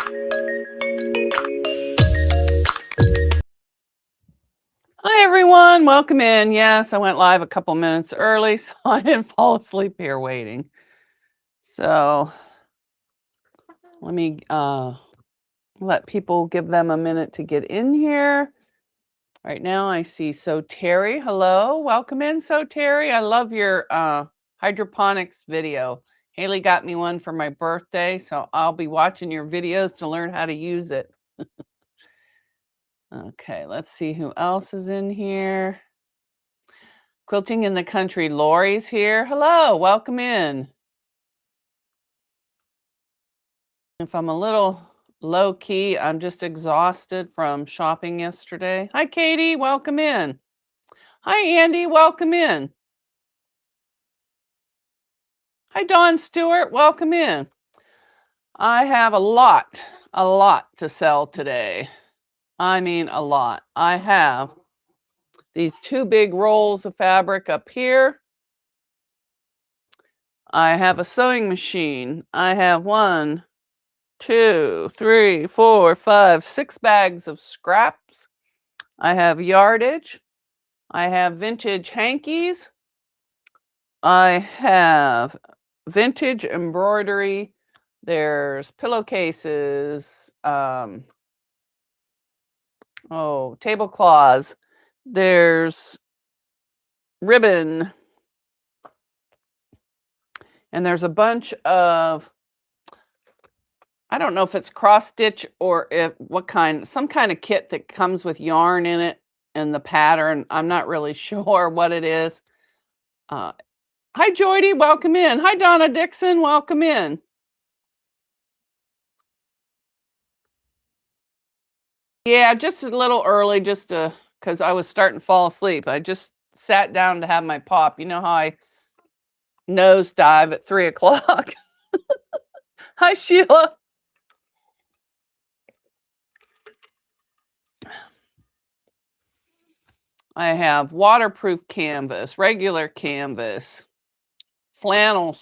Hi, everyone. Welcome in. Yes, I went live a couple minutes early, so I didn't fall asleep here waiting. So let me let people give them a minute to get in here. Right now, I see So Terry. Hello. Welcome in, So Terry. I love your hydroponics video. Haley got me one for my birthday, so I'll be watching your videos to learn how to use it. Okay, let's see who else is in here. Quilting in the Country, Lori's here. Hello, welcome in. If I'm a little low key, I'm just exhausted from shopping yesterday. Hi, Katie, welcome in. Hi, Andy, welcome in. Hi, Dawn Stewart, welcome in. I have a lot to sell today. I mean, a lot. I have these 2 big rolls of fabric up here. I have a sewing machine. I have 1, 2, 3, 4, 5, 6 bags of scraps. I have yardage. I have vintage hankies. I have vintage embroidery. There's pillowcases, tablecloths. There's ribbon. And there's a bunch of, I don't know if it's cross stitch or some kind of kit that comes with yarn in it and the pattern. I'm not really sure what it is. Hi, Joydy, welcome in. Hi, Donna Dixon, welcome in. Yeah, just a little early, just because I was starting to fall asleep. I just sat down to have my pop. You know how I nosedive at 3 o'clock? Hi, Sheila. I have waterproof canvas, regular canvas, flannel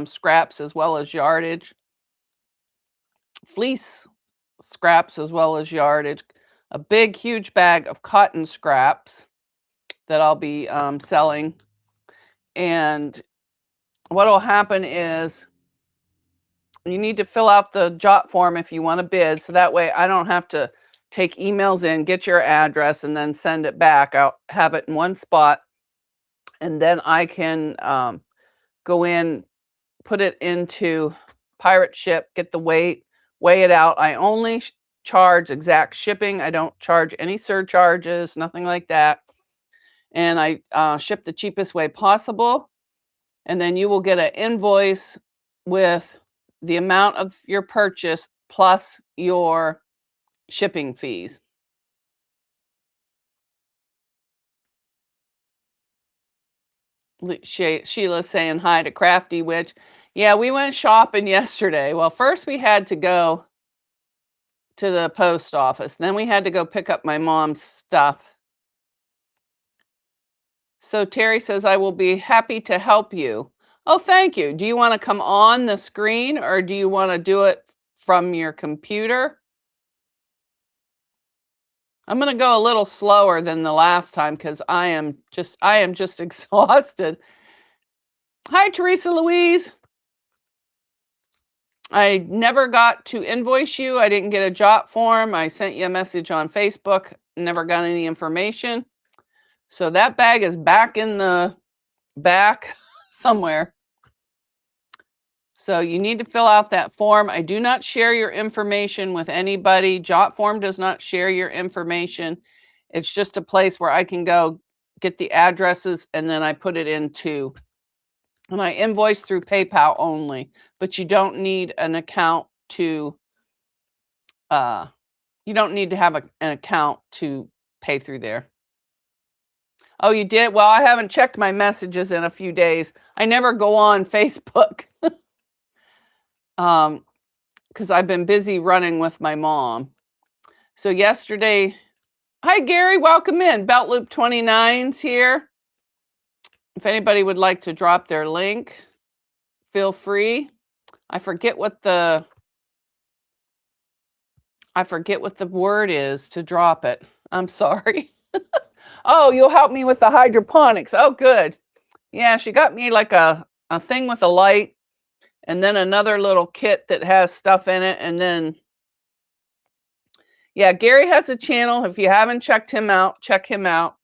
scraps as well as yardage, fleece scraps as well as yardage, a big, huge bag of cotton scraps that I'll be selling. And what will happen is you need to fill out the jot form if you want to bid. So that way I don't have to take emails in, get your address, and then send it back. I'll have it in one spot. And then I can go in, put it into pirate ship, get the weight, weigh it out. I only charge exact shipping. I don't charge any surcharges, nothing like that. And I ship the cheapest way possible. And then you will get an invoice with the amount of your purchase plus your shipping fees. Sheila's saying hi to Crafty Witch. Yeah, we went shopping yesterday. Well, first we had to go to the post office. Then we had to go pick up my mom's stuff. So Terry says, I will be happy to help you. Oh, thank you. Do you want to come on the screen or do you want to do it from your computer? I'm going to go a little slower than the last time because I am just exhausted. Hi, Teresa Louise. I never got to invoice you. I didn't get a jot form. I sent you a message on Facebook. Never got any information. So that bag is back in the back somewhere. So you need to fill out that form. I do not share your information with anybody. Jot form does not share your information. It's just a place where I can go get the addresses and then I put it into, and I invoice through PayPal only, but you don't need an account to, you don't need to have an account to pay through there. Oh, you did? Well, I haven't checked my messages in a few days. I never go on Facebook. Because I've been busy running with my mom. So yesterday, hi Gary, welcome in. Belt Loop 29's here. If anybody would like to drop their link, feel free. I forget what the I forget what the word is to drop it. I'm sorry. Oh, you'll help me with the hydroponics. Oh, good. Yeah, she got me like a thing with a light and then another little kit that has stuff in it. And then, yeah, Gary has a channel. If you haven't checked him out, check him out.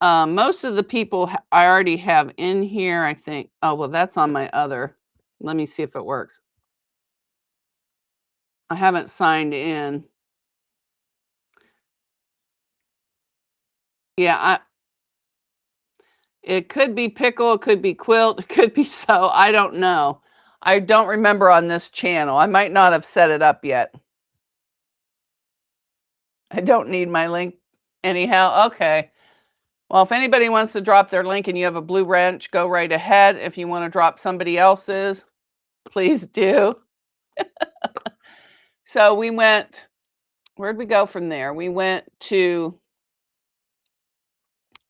Most of the people I already have in here, I think. Oh, well, that's on my other. Let me see if it works. I haven't signed in. Yeah, it could be Pickle, it could be Quilt, it could be So. I don't know. I don't remember on this channel. I might not have set it up yet. I don't need my link anyhow. Okay. Well, if anybody wants to drop their link and you have a blue wrench, go right ahead. If you want to drop somebody else's, please do. So we went, where'd we go from there? We went to,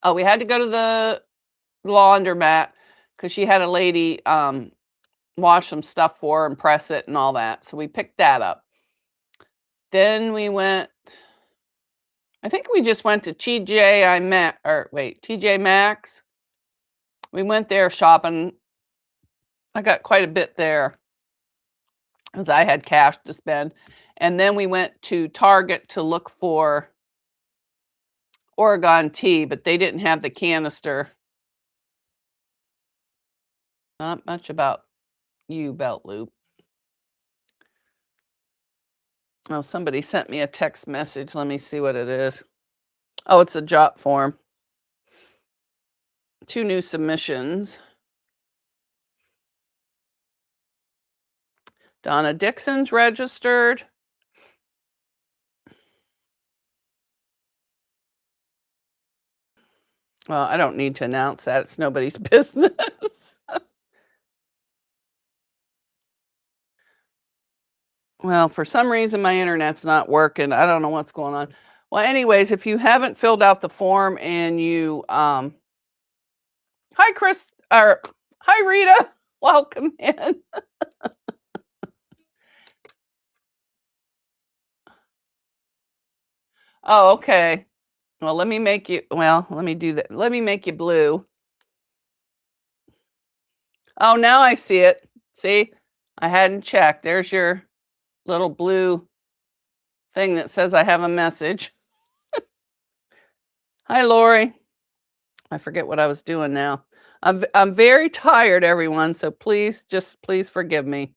oh, we had to go to the laundromat because she had a lady wash some stuff for her and press it and all that. So we picked that up. Then we went, I think we just went to TJ Maxx. We went there shopping. I got quite a bit there because I had cash to spend. And then we went to Target to look for Oregon tea, but they didn't have the canister. Not much about you, Belt Loop. Oh, somebody sent me a text message. Let me see what it is. Oh, it's a jot form. 2 new submissions. Donna Dixon's registered. Well, I don't need to announce that. It's nobody's business. Well, for some reason, my internet's not working. I don't know what's going on. Well, anyways, if you haven't filled out the form and you, hi, Chris, or hi, Rita, welcome in. Oh, okay. Well, let me make you, well, let me do that. Let me make you blue. Oh, now I see it. See, I hadn't checked. There's your little blue thing that says I have a message. Hi, Lori. I forget what I was doing now. I'm very tired, everyone, so please forgive me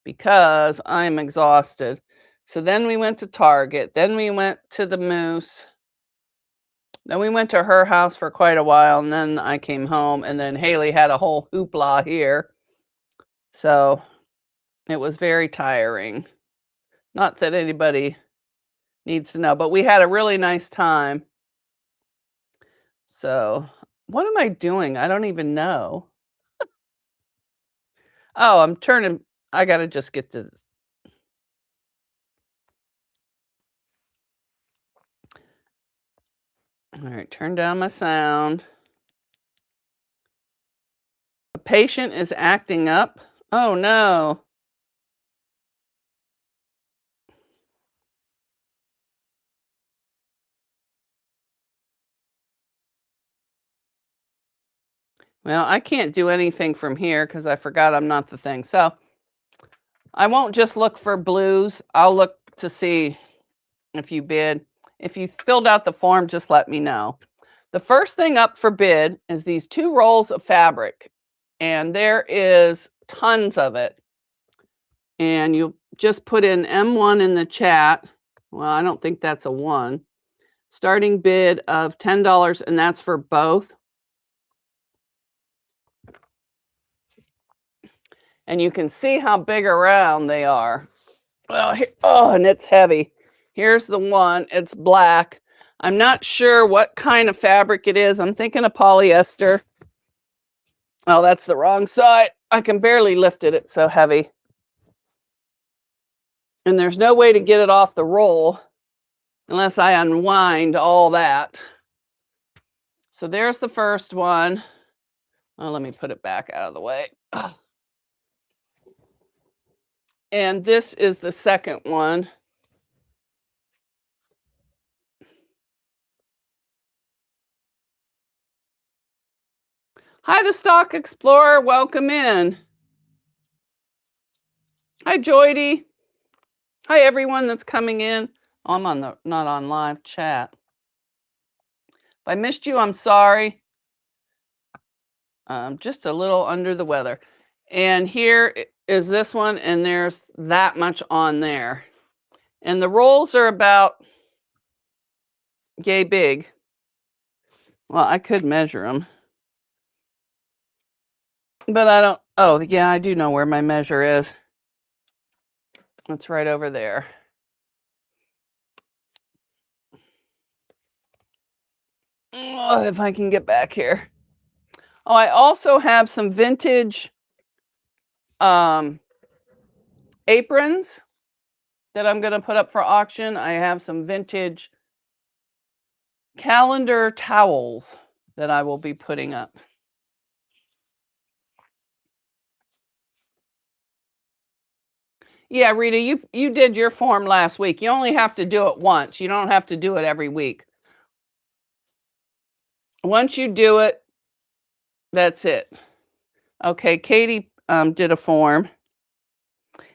because I'm exhausted. So then we went to Target, then we went to the Moose. Then we went to her house for quite a while, and then I came home, and then Haley had a whole hoopla here. So it was very tiring. Not that anybody needs to know, but we had a really nice time. So what am I doing? I don't even know. Oh, I'm turning, I gotta just get to this. All right, turn down my sound. A patient is acting up. Oh no. Well, I can't do anything from here because I forgot I'm not the thing. So I won't just look for blues. I'll look to see if you bid. If you filled out the form, just let me know. The first thing up for bid is these 2 rolls of fabric, and there is tons of it. And you just put in M1 in the chat. Well, I don't think that's a 1. Starting bid of $10, and that's for both. And you can see how big around they are. Well, oh, and it's heavy. Here's the one. It's black. I'm not sure what kind of fabric it is. I'm thinking of polyester. Oh, that's the wrong side. I can barely lift it. It's so heavy. And there's no way to get it off the roll unless I unwind all that. So there's the first one. Oh, let me put it back out of the way. And this is the second one. Hi, the Stock Explorer. Welcome in. Hi, Joydy. Hi, everyone that's coming in. Oh, I'm on the not on live chat. If I missed you, I'm sorry. I'm just a little under the weather. And here is this one, and there's that much on there. And the rolls are about yay big. Well, I could measure them. But I don't, oh, yeah, I do know where my measure is. It's right over there. Oh, if I can get back here. Oh, I also have some vintage aprons that I'm going to put up for auction. I have some vintage calendar towels that I will be putting up. Yeah, Rita, you did your form last week. You only have to do it once. You don't have to do it every week. Once you do it, that's it. Okay, Katie did a form.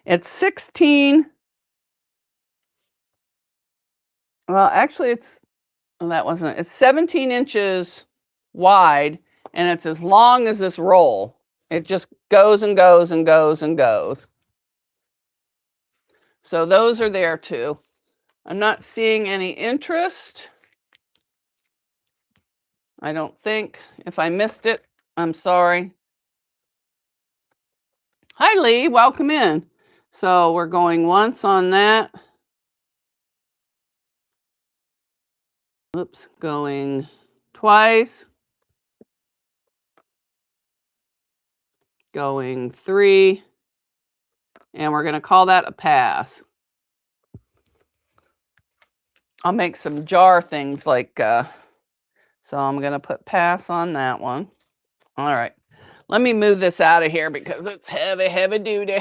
It's 16. Well, actually, it's 17 inches wide, and it's as long as this roll. It just goes and goes and goes and goes. So those are there too. I'm not seeing any interest. I don't think. If I missed it, I'm sorry. Hi, Lee. Welcome in. So we're going once on that. Oops, going twice. Going 3. And we're going to call that a pass. I'll make some jar things like, so I'm going to put pass on that one. All right. Let me move this out of here because it's heavy, heavy duty.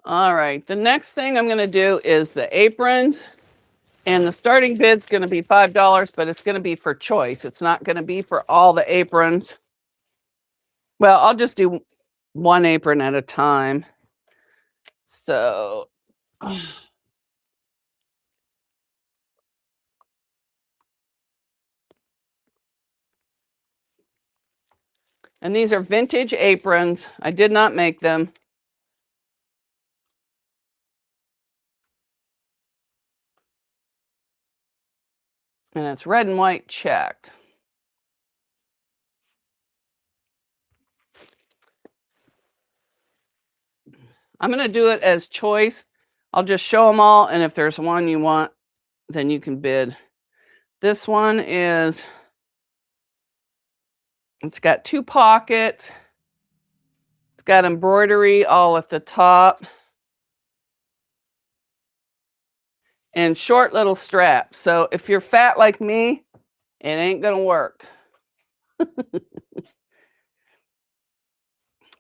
All right. The next thing I'm going to do is the aprons. And the starting bid's going to be $5, but it's going to be for choice. It's not going to be for all the aprons. Well, I'll just do one apron at a time. So, and these are vintage aprons. I did not make them. And it's red and white checked. I'm going to do it as choice. I'll just show them all, and if there's one you want, then you can bid. This one is, it's got 2 pockets. It's got embroidery all at the top. And short little straps. So if you're fat like me, it ain't going to work.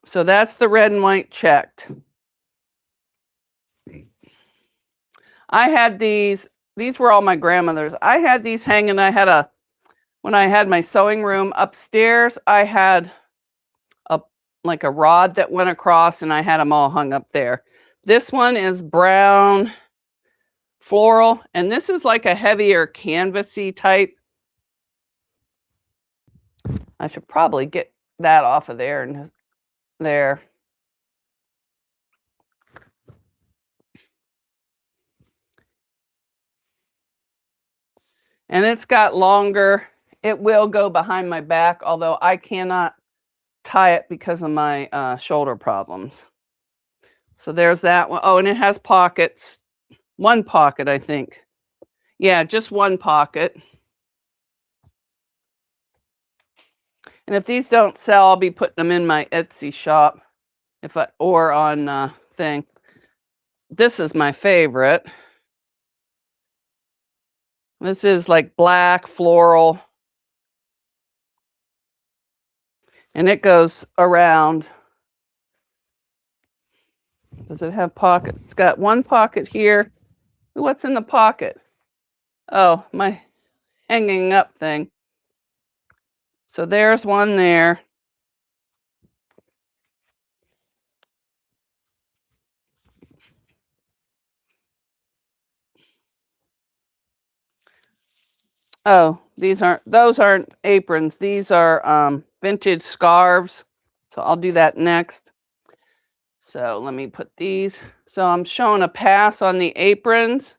So that's the red and white checked. I had these were all my grandmother's. I had these hanging. When I had my sewing room upstairs, I had like a rod that went across, and I had them all hung up there. This one is brown floral, and this is like a heavier canvasy type. I should probably get that off of there and there. And it's got longer. It will go behind my back, although I cannot tie it because of my shoulder problems. So there's that one. Oh, and it has pockets. 1 pocket, I think. Yeah, just 1 pocket. And if these don't sell, I'll be putting them in my Etsy shop, or on thing. This is my favorite. This is like black floral. And it goes around. Does it have pockets? It's got one pocket here. What's in the pocket? Oh, my hanging up thing. So there's one there. Oh, those aren't aprons. These are vintage scarves. So I'll do that next. So let me put these. So I'm showing a pass on the aprons.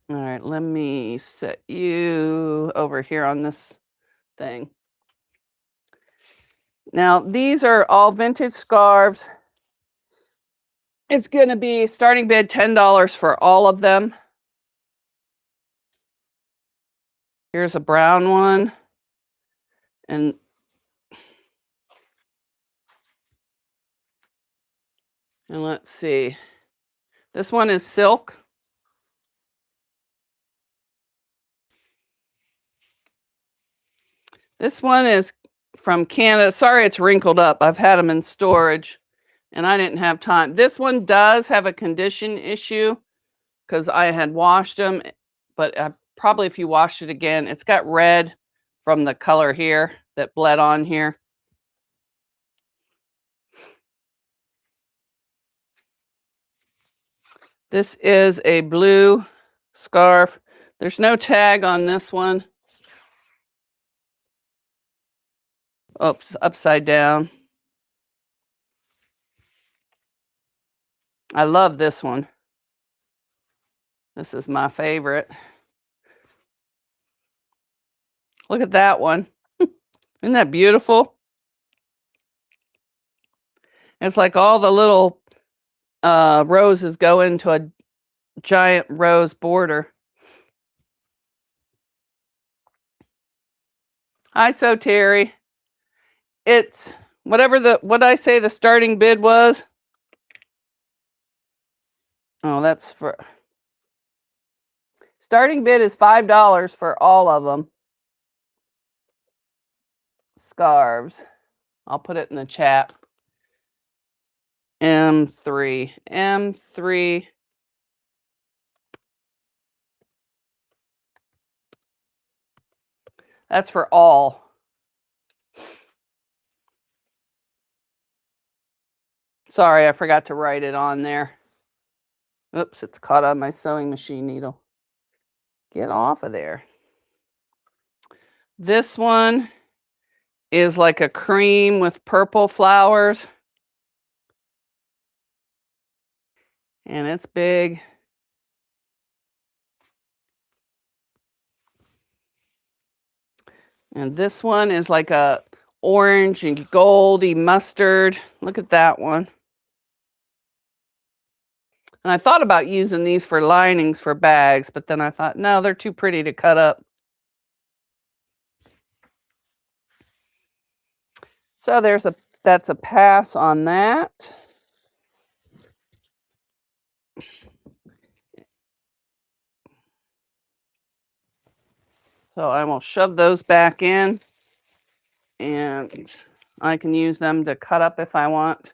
All right, let me set you over here on this thing. Now, these are all vintage scarves. It's going to be starting bid $10 for all of them. Here's a brown one. And let's see. This one is silk. This one is from Canada. Sorry, it's wrinkled up. I've had them in storage and I didn't have time. This one does have a condition issue because I had washed them, but probably if you washed it again, it's got red from the color here that bled on here. This is a blue scarf. There's no tag on this one. Oops, upside down. I love this one. This is my favorite. Look at that one. Isn't that beautiful? It's like all the little roses go into a giant rose border. Hi, so Terry. It's whatever what I say the starting bid was. Oh, that's for starting bid is $5 for all of them. Scarves. I'll put it in the chat. M3. That's for all. Sorry, I forgot to write it on there. Oops, it's caught on my sewing machine needle. Get off of there. This one is like a cream with purple flowers. And it's big. And this one is like a orange and goldy mustard. Look at that one. And I thought about using these for linings for bags, but then I thought, no, they're too pretty to cut up. So that's a pass on that. So I will shove those back in and I can use them to cut up if I want.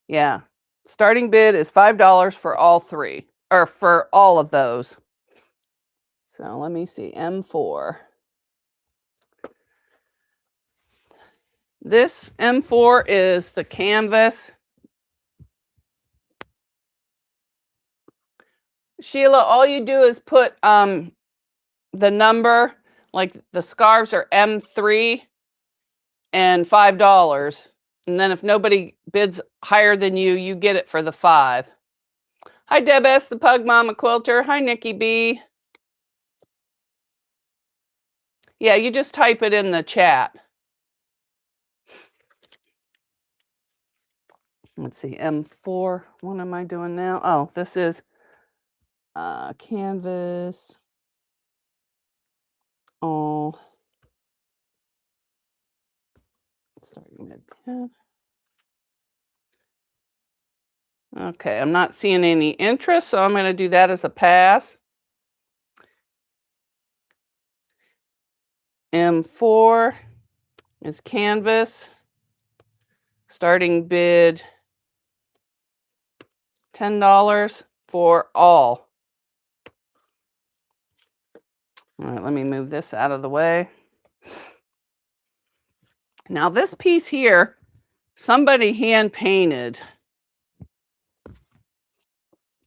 Yeah. Starting bid is $5 for all three, or for all of those. So let me see, M4. This M4 is the canvas. Sheila, all you do is put the number, like the scarves are M3 and $5. And then if nobody bids higher than you, you get it for the 5. Hi, Deb S., the Pug Mama Quilter. Hi, Nikki B. Yeah, you just type it in the chat. Let's see, M4. What am I doing now? Oh, this is canvas. Oh, starting mid. Okay, I'm not seeing any interest, so I'm going to do that as a pass. M4 is canvas. Starting bid $10 for all. All right, let me move this out of the way. Now this piece here, somebody hand painted.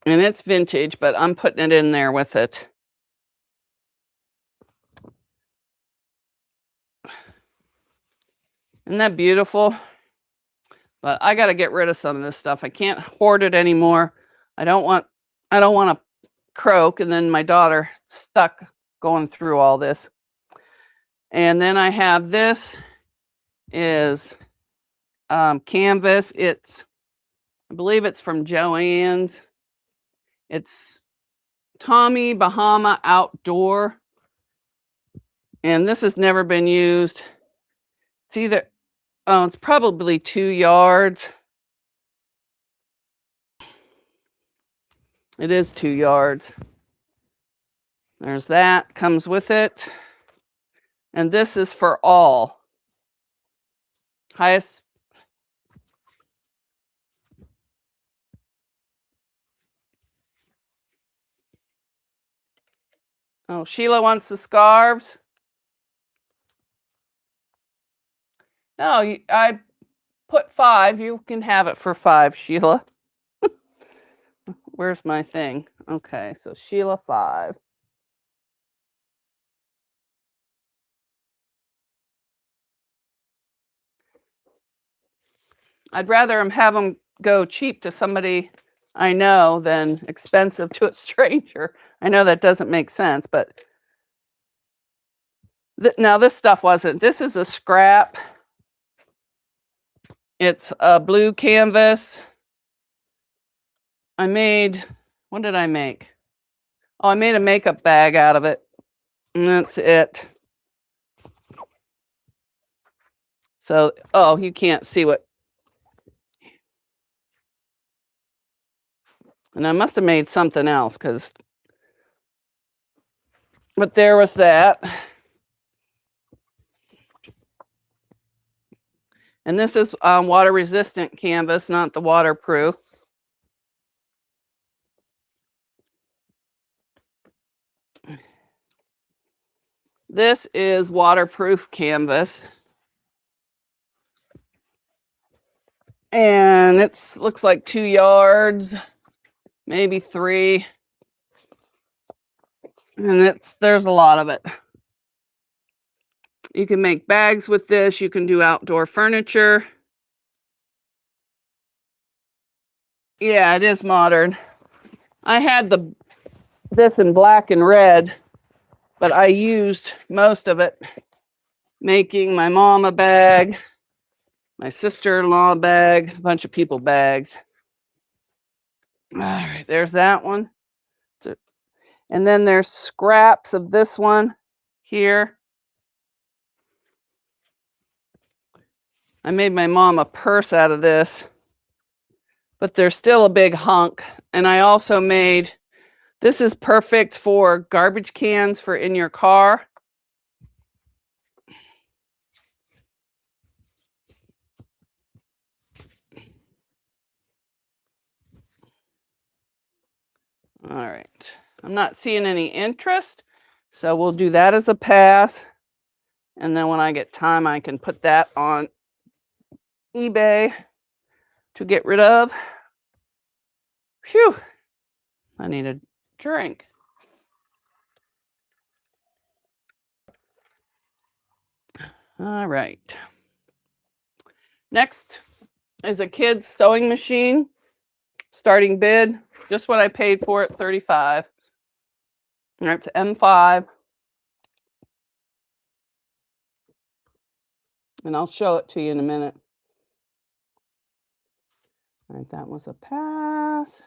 And it's vintage, but I'm putting it in there with it. Isn't that beautiful? But I got to get rid of some of this stuff. I can't hoard it anymore. I don't want to croak and then my daughter stuck going through all this. And then I have this is canvas. I believe it's from Joann's. It's Tommy Bahama Outdoor. And this has never been used. It's either, oh, it's probably 2 yards. It is 2 yards. There's that, comes with it. And this is for all. Highest. Oh, Sheila wants the scarves. No, I put 5. You can have it for 5, Sheila. Where's my thing? Okay, so Sheila 5. I'd rather have them go cheap to somebody I know than expensive to a stranger. I know that doesn't make sense, but now this stuff wasn't. This is a scrap. It's a blue canvas. What did I make? Oh, I made a makeup bag out of it. And that's it. So, oh, you can't see what. And I must have made something else but there was that. And this is water resistant canvas, not the waterproof. This is waterproof canvas. And it looks like 2 yards, maybe 3. And there's a lot of it. You can make bags with this. You can do outdoor furniture. Yeah, it is modern. I had this in black and red, but I used most of it making my mom a bag, my sister-in-law a bag, a bunch of people bags. All right, there's that one. And then there's scraps of this one here. I made my mom a purse out of this, but there's still a big hunk. And I also made, this is perfect for garbage cans for in your car. All right, I'm not seeing any interest, so we'll do that as a pass. And then when I get time, I can put that on eBay to get rid of. Phew, I need a drink. All right. Next is a kid's sewing machine. Starting bid, just what I paid for it, $35. That's M5. And I'll show it to you in a minute. All right, that was a pass.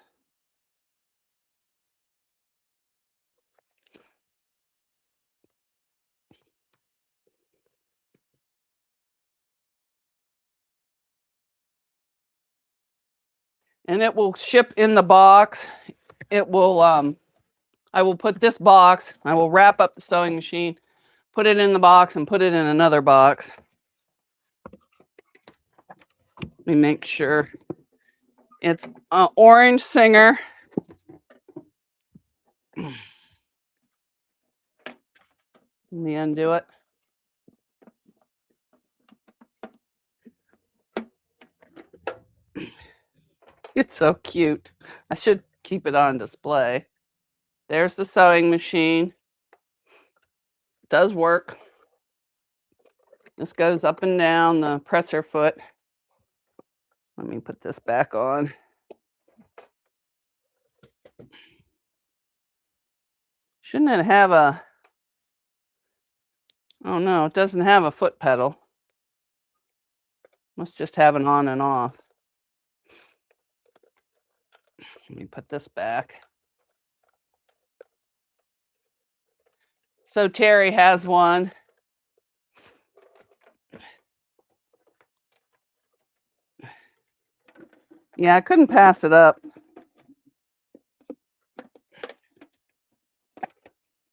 and it will ship in the box. It will, I will put this box, I will wrap up the sewing machine, put it in the box and put it in another box. Let me make sure. It's Orange Singer. Let me undo it. It's so cute. I should keep it on display. There's the sewing machine. It does work. This goes up and down the presser foot. Let me put this back on. Shouldn't it have a, oh no, it doesn't have a foot pedal. Must just have an on and off. Let me put this back. So Terry has one. Yeah, I couldn't pass it up.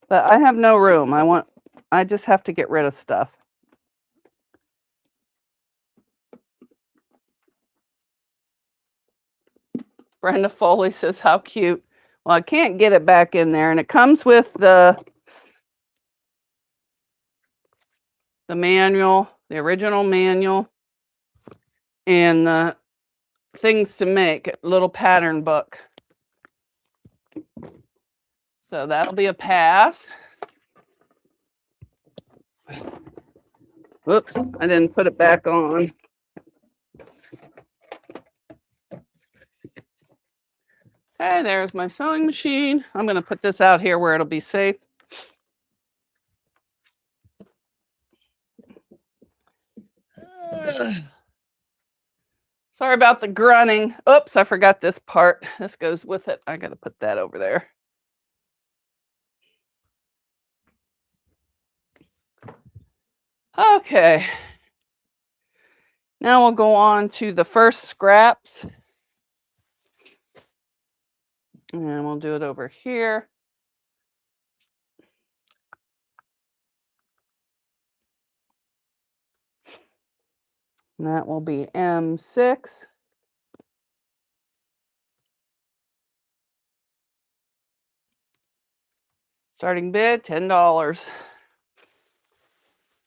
But I have no room. I just have to get rid of stuff. Brenda Foley says, how cute. Well, I can't get it back in there. And it comes with the manual, the original manual, and the things to make, a little pattern book. So that'll be a pass. Whoops, I didn't put it back on. Okay, there's my sewing machine. I'm going to put this out here where it'll be safe. Sorry about the grunting. Oops, I forgot this part. This goes with it. I got to put that over there. Okay. Now we'll go on to the first scraps. And we'll do it over here. And that will be M6. Starting bid, $10.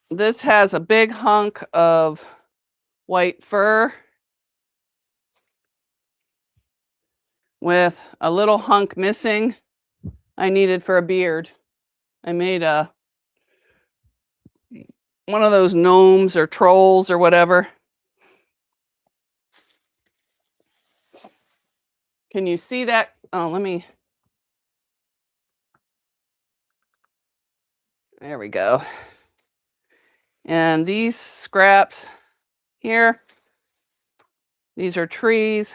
This has a big hunk of white fur with a little hunk missing I needed for a beard. I made one of those gnomes or trolls or whatever. Can you see that? Oh, let me. There we go. And these scraps here, these are trees.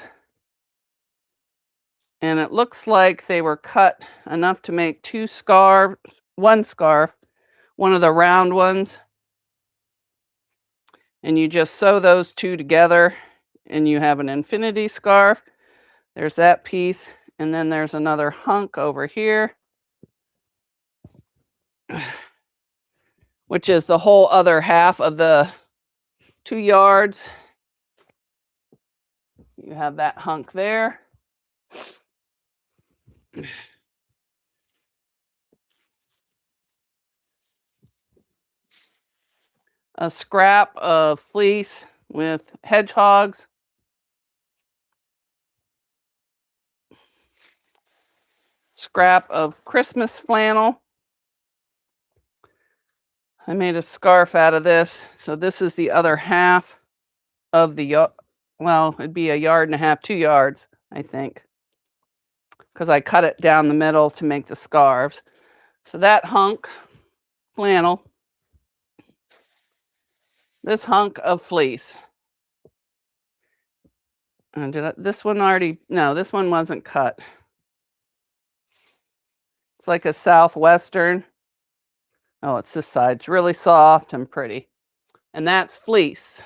And it looks like they were cut enough to make one scarf, one of the round ones. And you just sew those two together and you have an infinity scarf. There's that piece. And then there's another hunk over here, which is the whole other half of the 2 yards. You have that hunk there. A scrap of fleece with hedgehogs. Scrap of Christmas flannel. I made a scarf out of this. So this is the other half of the, well, it'd be 1.5 yards, 2 yards, I think, because I cut it down the middle to make the scarves. So that hunk flannel, this hunk of fleece. And this one already, no, this one wasn't cut. It's like a southwestern. Oh, it's this side. It's really soft and pretty. And that's fleece.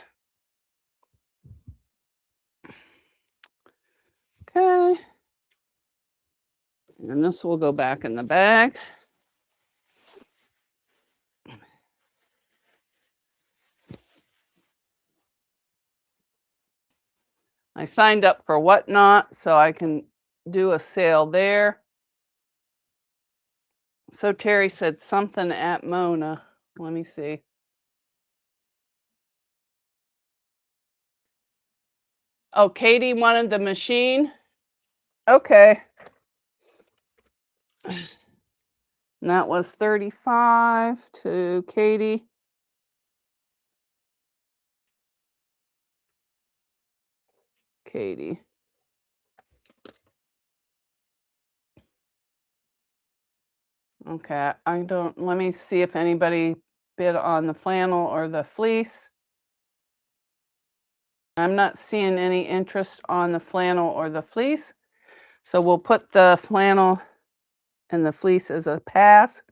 And this will go back in the bag. I signed up for Whatnot, so I can do a sale there. So Terry said something at Mona. Let me see. Oh, Katie wanted the machine? Okay. And that was 35 to Katie. Katie. Okay, let me see if anybody bid on the flannel or the fleece. I'm not seeing any interest on the flannel or the fleece. So we'll put the flannel and the fleece as a pass.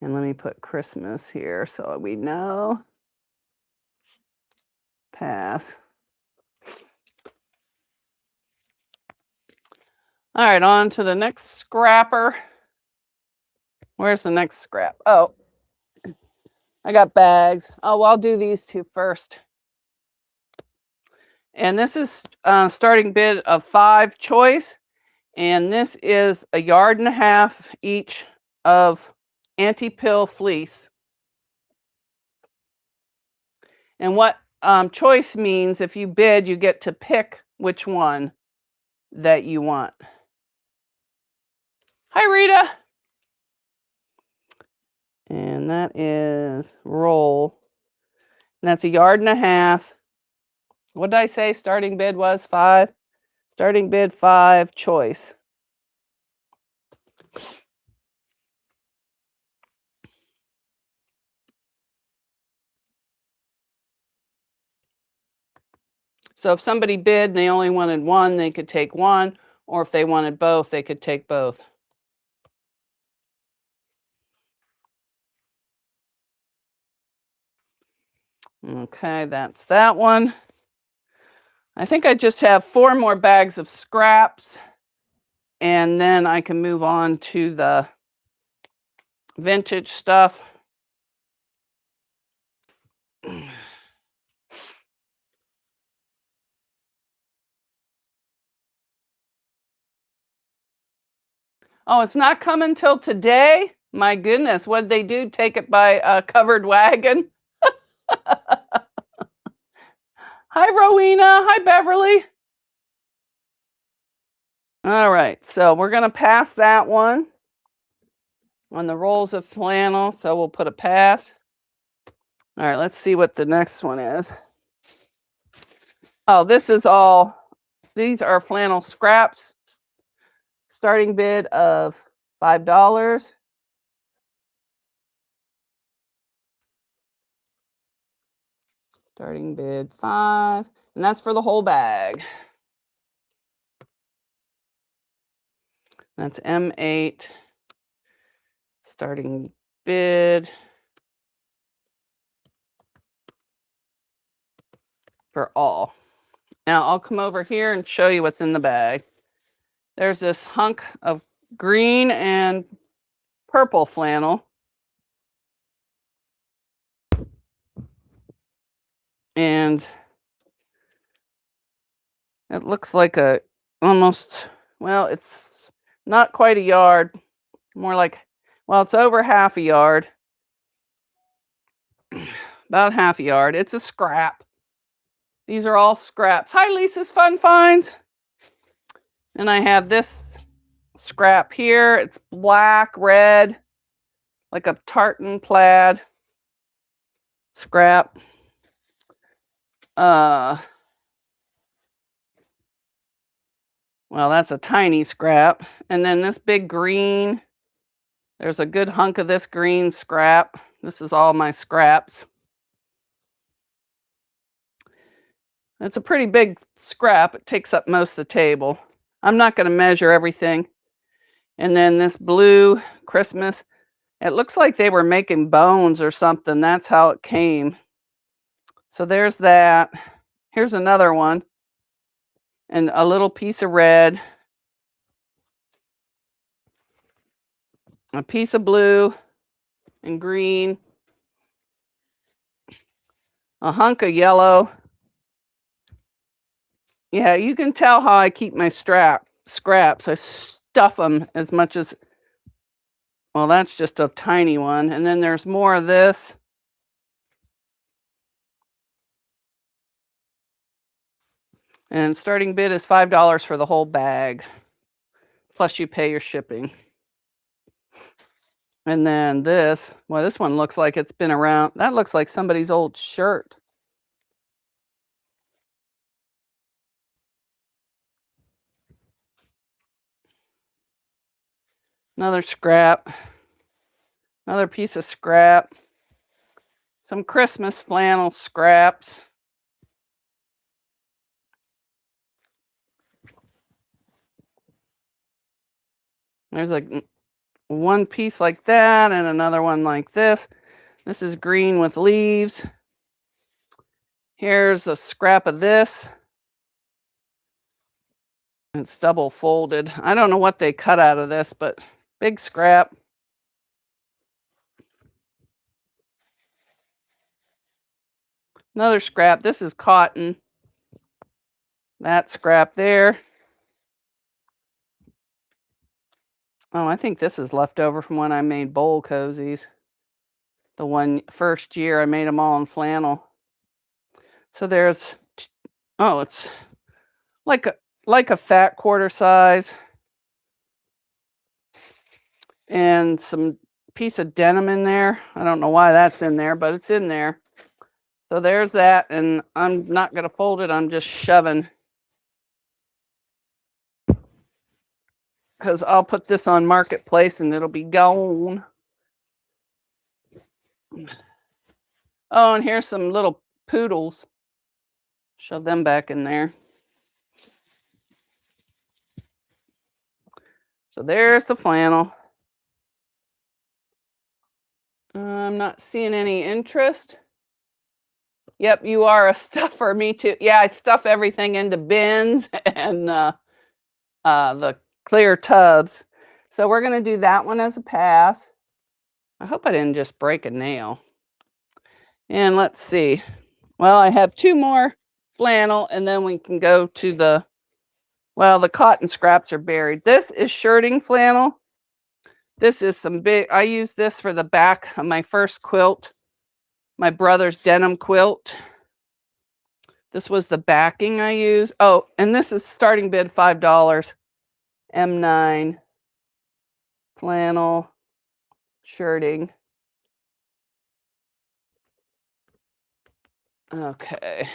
And let me put Christmas here so we know. Pass. All right, on to the next scrapper. Where's the next scrap? Oh, I got bags. Oh, well, I'll do these two first. And this is starting bid of 5 choice. And this is 1.5 yards each of anti-pill fleece. And what choice means, if you bid, you get to pick which one that you want. Hi, Rita. And that is roll. And that's 1.5 yards. What did I say starting bid was? 5? Starting bid 5, choice. So if somebody bid and they only wanted one, they could take one. Or if they wanted both, they could take both. Okay, that's that one. I think I just have 4 more bags of scraps, and then I can move on to the vintage stuff. Oh, it's not coming till today? My goodness, what did they do? Take it by a covered wagon? Hi, Rowena. Hi, Beverly. All right, so we're going to pass that one on the rolls of flannel. So we'll put a pass. All right, let's see what the next one is. Oh, this is all, these are flannel scraps. Starting bid of $5. Starting bid 5, and that's for the whole bag. That's M8. Starting bid for all. Now I'll come over here and show you what's in the bag. There's this hunk of green and purple flannel. And it looks like a almost, well, it's not quite a yard, more like, well, it's over half a yard. About half a yard. It's a scrap. These are all scraps. Hi, Lisa's Fun Finds. And I have this scrap here. It's black, red, like a tartan plaid scrap. Well, that's a tiny scrap. And then this big green, there's a good hunk of this green scrap. This is all my scraps. It's a pretty big scrap. It takes up most of the table. I'm not going to measure everything. And then this blue Christmas, it looks like they were making bones or something. That's how it came. So there's that. Here's another one. and a little piece of red, a piece of blue and green, a hunk of yellow. Yeah, you can tell how I keep my scraps. I stuff them as much as, well, that's just a tiny one. And then there's more of this. And starting bid is $5 for the whole bag. Plus you pay your shipping. And then this, well, this one looks like it's been around. That looks like somebody's old shirt. Another scrap. Another piece of scrap. Some Christmas flannel scraps. There's like one piece like that and another one like this. This is green with leaves. Here's a scrap of this. It's double folded. I don't know what they cut out of this, but big scrap. Another scrap. This is cotton. That scrap there. Oh, I think this is left over from when I made bowl cozies. The first year I made them all in flannel. So there's, oh, it's like a fat quarter size. And some piece of denim in there. I don't know why that's in there, but it's in there. So there's that, and I'm not going to fold it. I'm just shoving. Because I'll put this on Marketplace and it'll be gone. Oh, and here's some little poodles. Shove them back in there. So there's the flannel. I'm not seeing any interest. Yep, you are a stuffer. Me too. Yeah, I stuff everything into bins and the clear tubs. So we're going to do that one as a pass. I hope I didn't just break a nail. And let's see. Well, I have two more flannel, and then we can go to the, well, the cotton scraps are buried. This is shirting flannel. This is some big, I used this for the back of my first quilt, my brother's denim quilt. This was the backing I used. Oh, and this is starting bid $5. M9 flannel shirting. Okay.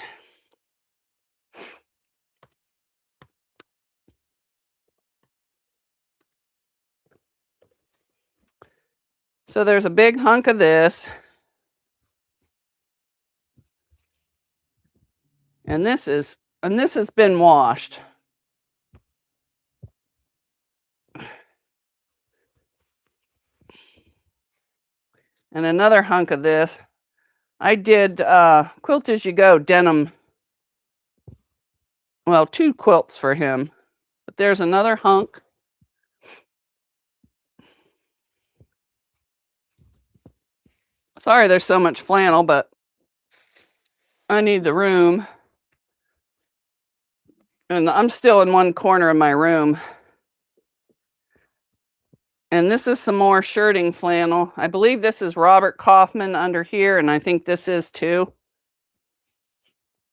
So there's a big hunk of this. And this has been washed. And another hunk of this. I did Quilt As You Go denim. Well, 2 quilts for him. But there's another hunk. Sorry there's so much flannel, but I need the room. And I'm still in one corner of my room. And this is some more shirting flannel. I believe this is Robert Kaufman under here, and I think this is too.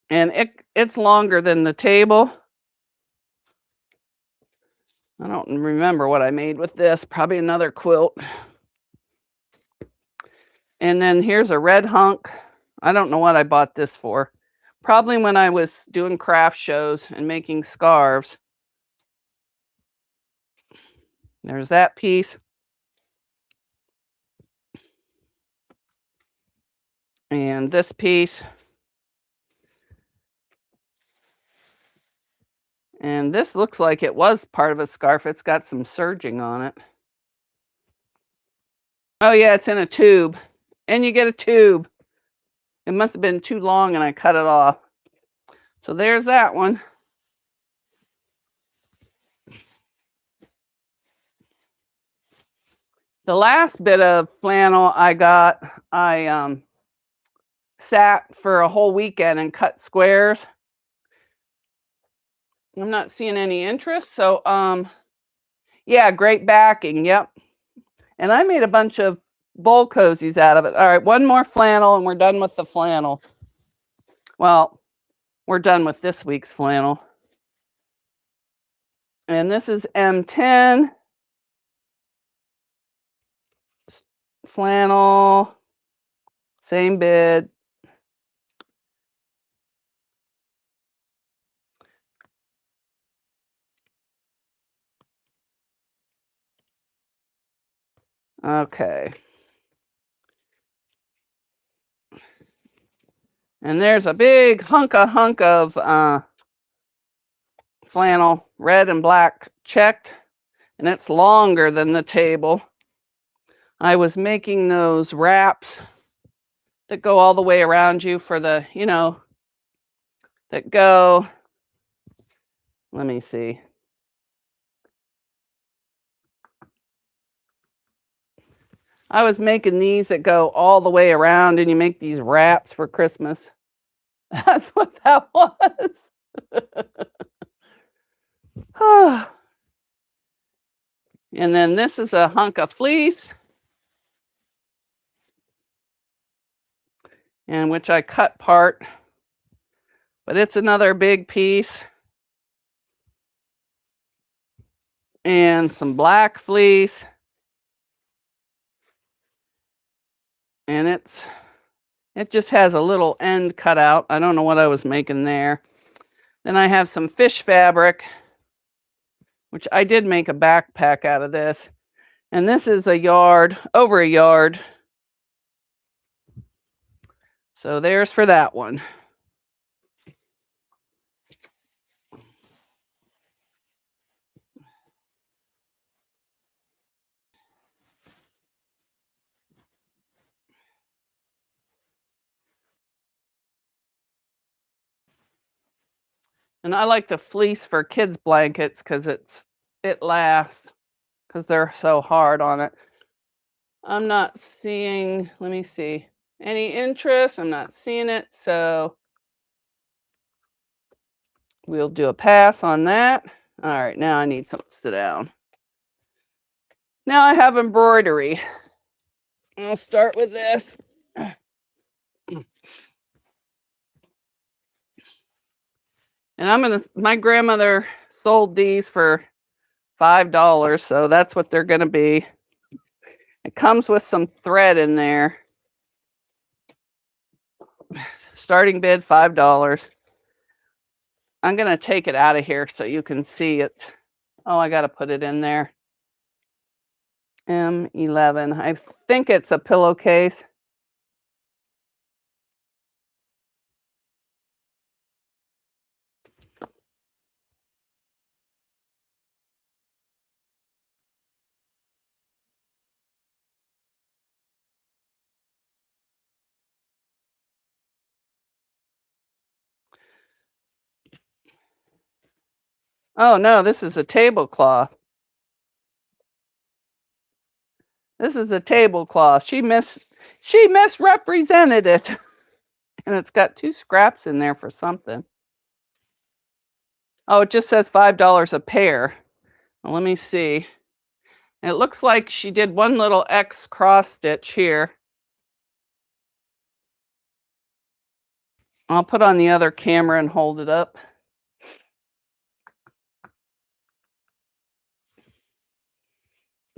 And it's longer than the table. I don't remember what I made with this. Probably another quilt. And then here's a red hunk. I don't know what I bought this for. Probably when I was doing craft shows and making scarves. There's that piece. And this piece. And this looks like it was part of a scarf. It's got some serging on it. Oh yeah, it's in a tube. And you get a tube. It must have been too long and I cut it off. So there's that one. The last bit of flannel I got, I sat for a whole weekend and cut squares. I'm not seeing any interest, so yeah, great backing, yep. And I made a bunch of bowl cozies out of it. All right, one more flannel and we're done with the flannel. Well, we're done with this week's flannel. And this is M10 flannel, same bid. Okay. And there's a big hunk of flannel, red and black checked, and it's longer than the table. I was making those wraps that go all the way around you for the, that go, let me see. I was making these that go all the way around and you make these wraps for Christmas. That's what that was. And then this is a hunk of fleece, and which I cut part, but it's another big piece. And some black fleece. And it just has a little end cut out. I don't know what I was making there. Then I have some fish fabric, which I did make a backpack out of this. And this is a yard, over a yard. So there's for that one. And I like the fleece for kids' blankets because it lasts, because they're so hard on it. I'm not seeing, let me see, any interest. I'm not seeing it, so we'll do a pass on that. All right, now I need something to sit down. Now I have embroidery. I'll start with this. And my grandmother sold these for $5, so that's what they're gonna be. It comes with some thread in there. Starting bid, $5. I'm gonna take it out of here so you can see it. Oh, I gotta put it in there. M11, I think it's a pillowcase. Oh no, this is a tablecloth. This is a tablecloth. She misrepresented it. And it's got 2 scraps in there for something. Oh, it just says $5 a pair. Well, let me see. It looks like she did one little X cross stitch here. I'll put on the other camera and hold it up.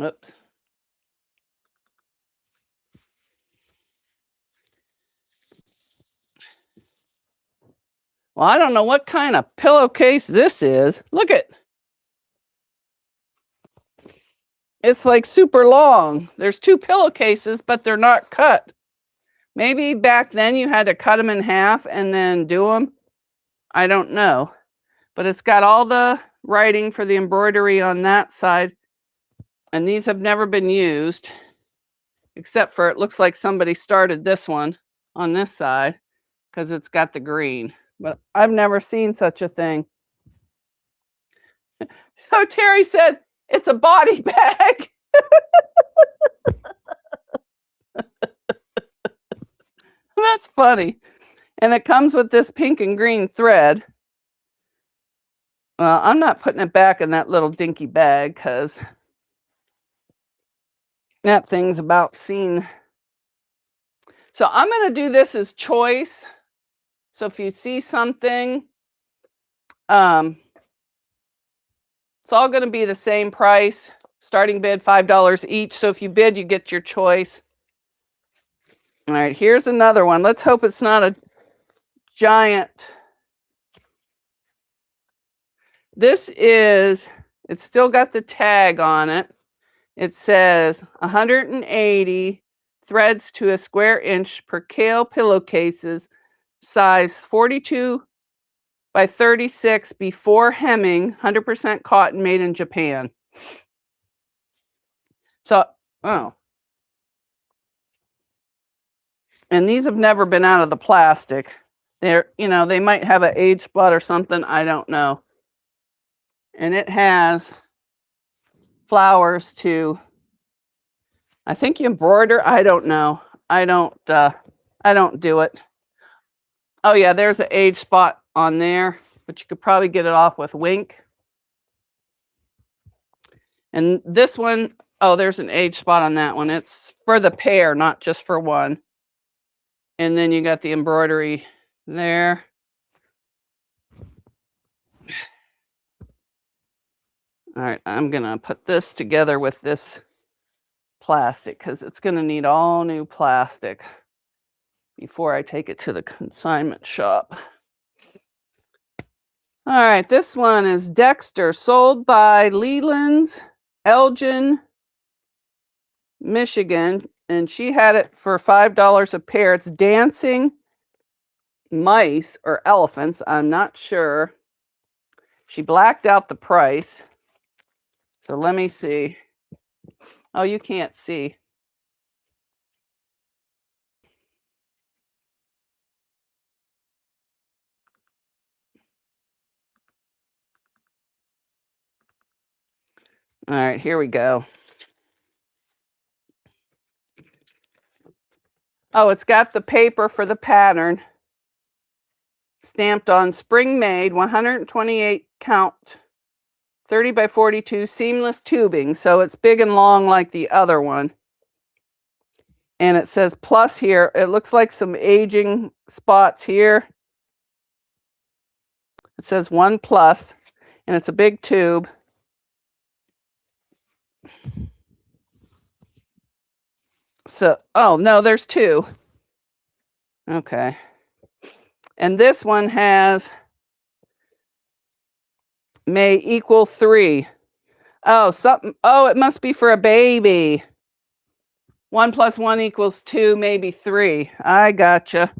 Oops. Well, I don't know what kind of pillowcase this is. Look it. It's like super long. There's 2 pillowcases, but they're not cut. Maybe back then you had to cut them in half and then do them. I don't know. But it's got all the writing for the embroidery on that side. And these have never been used, except for it looks like somebody started this one on this side because it's got the green. But I've never seen such a thing. So Terry said, it's a body bag. That's funny. And it comes with this pink and green thread. Well, I'm not putting it back in that little dinky bag because that thing's about seen. So I'm going to do this as choice. So if you see something, it's all going to be the same price. Starting bid $5 each. So if you bid, you get your choice. All right, here's another one. Let's hope it's not a giant. This is, it's still got the tag on it. It says 180 threads to a square inch percale pillowcases, size 42 by 36 before hemming, 100% cotton, made in Japan. So, oh. And these have never been out of the plastic. They're, you know, they might have an age spot or something. I don't know. And it has flowers to, I think you embroider. I don't know. I don't do it. Oh yeah, there's an age spot on there, but you could probably get it off with Wink. And this one, oh, there's an age spot on that one. It's for the pair, not just for one. And then you got the embroidery there. All right, I'm gonna put this together with this plastic because it's gonna need all new plastic before I take it to the consignment shop. All right, this one is Dexter, sold by Leland's, Elgin, Michigan, and she had it for $5 a pair. It's dancing mice or elephants, I'm not sure. She blacked out the price. So let me see. Oh, you can't see. All right, here we go. Oh, it's got the paper for the pattern. Stamped on spring made, 128 count, 30 by 42 seamless tubing. So it's big and long like the other one. And it says plus here. It looks like some aging spots here. It says 1+, and it's a big tube. So, oh, no, there's 2. Okay. And this one has may equal 3. Oh, something. Oh, it must be for a baby. 1 + 1 = 2, maybe 3. I gotcha.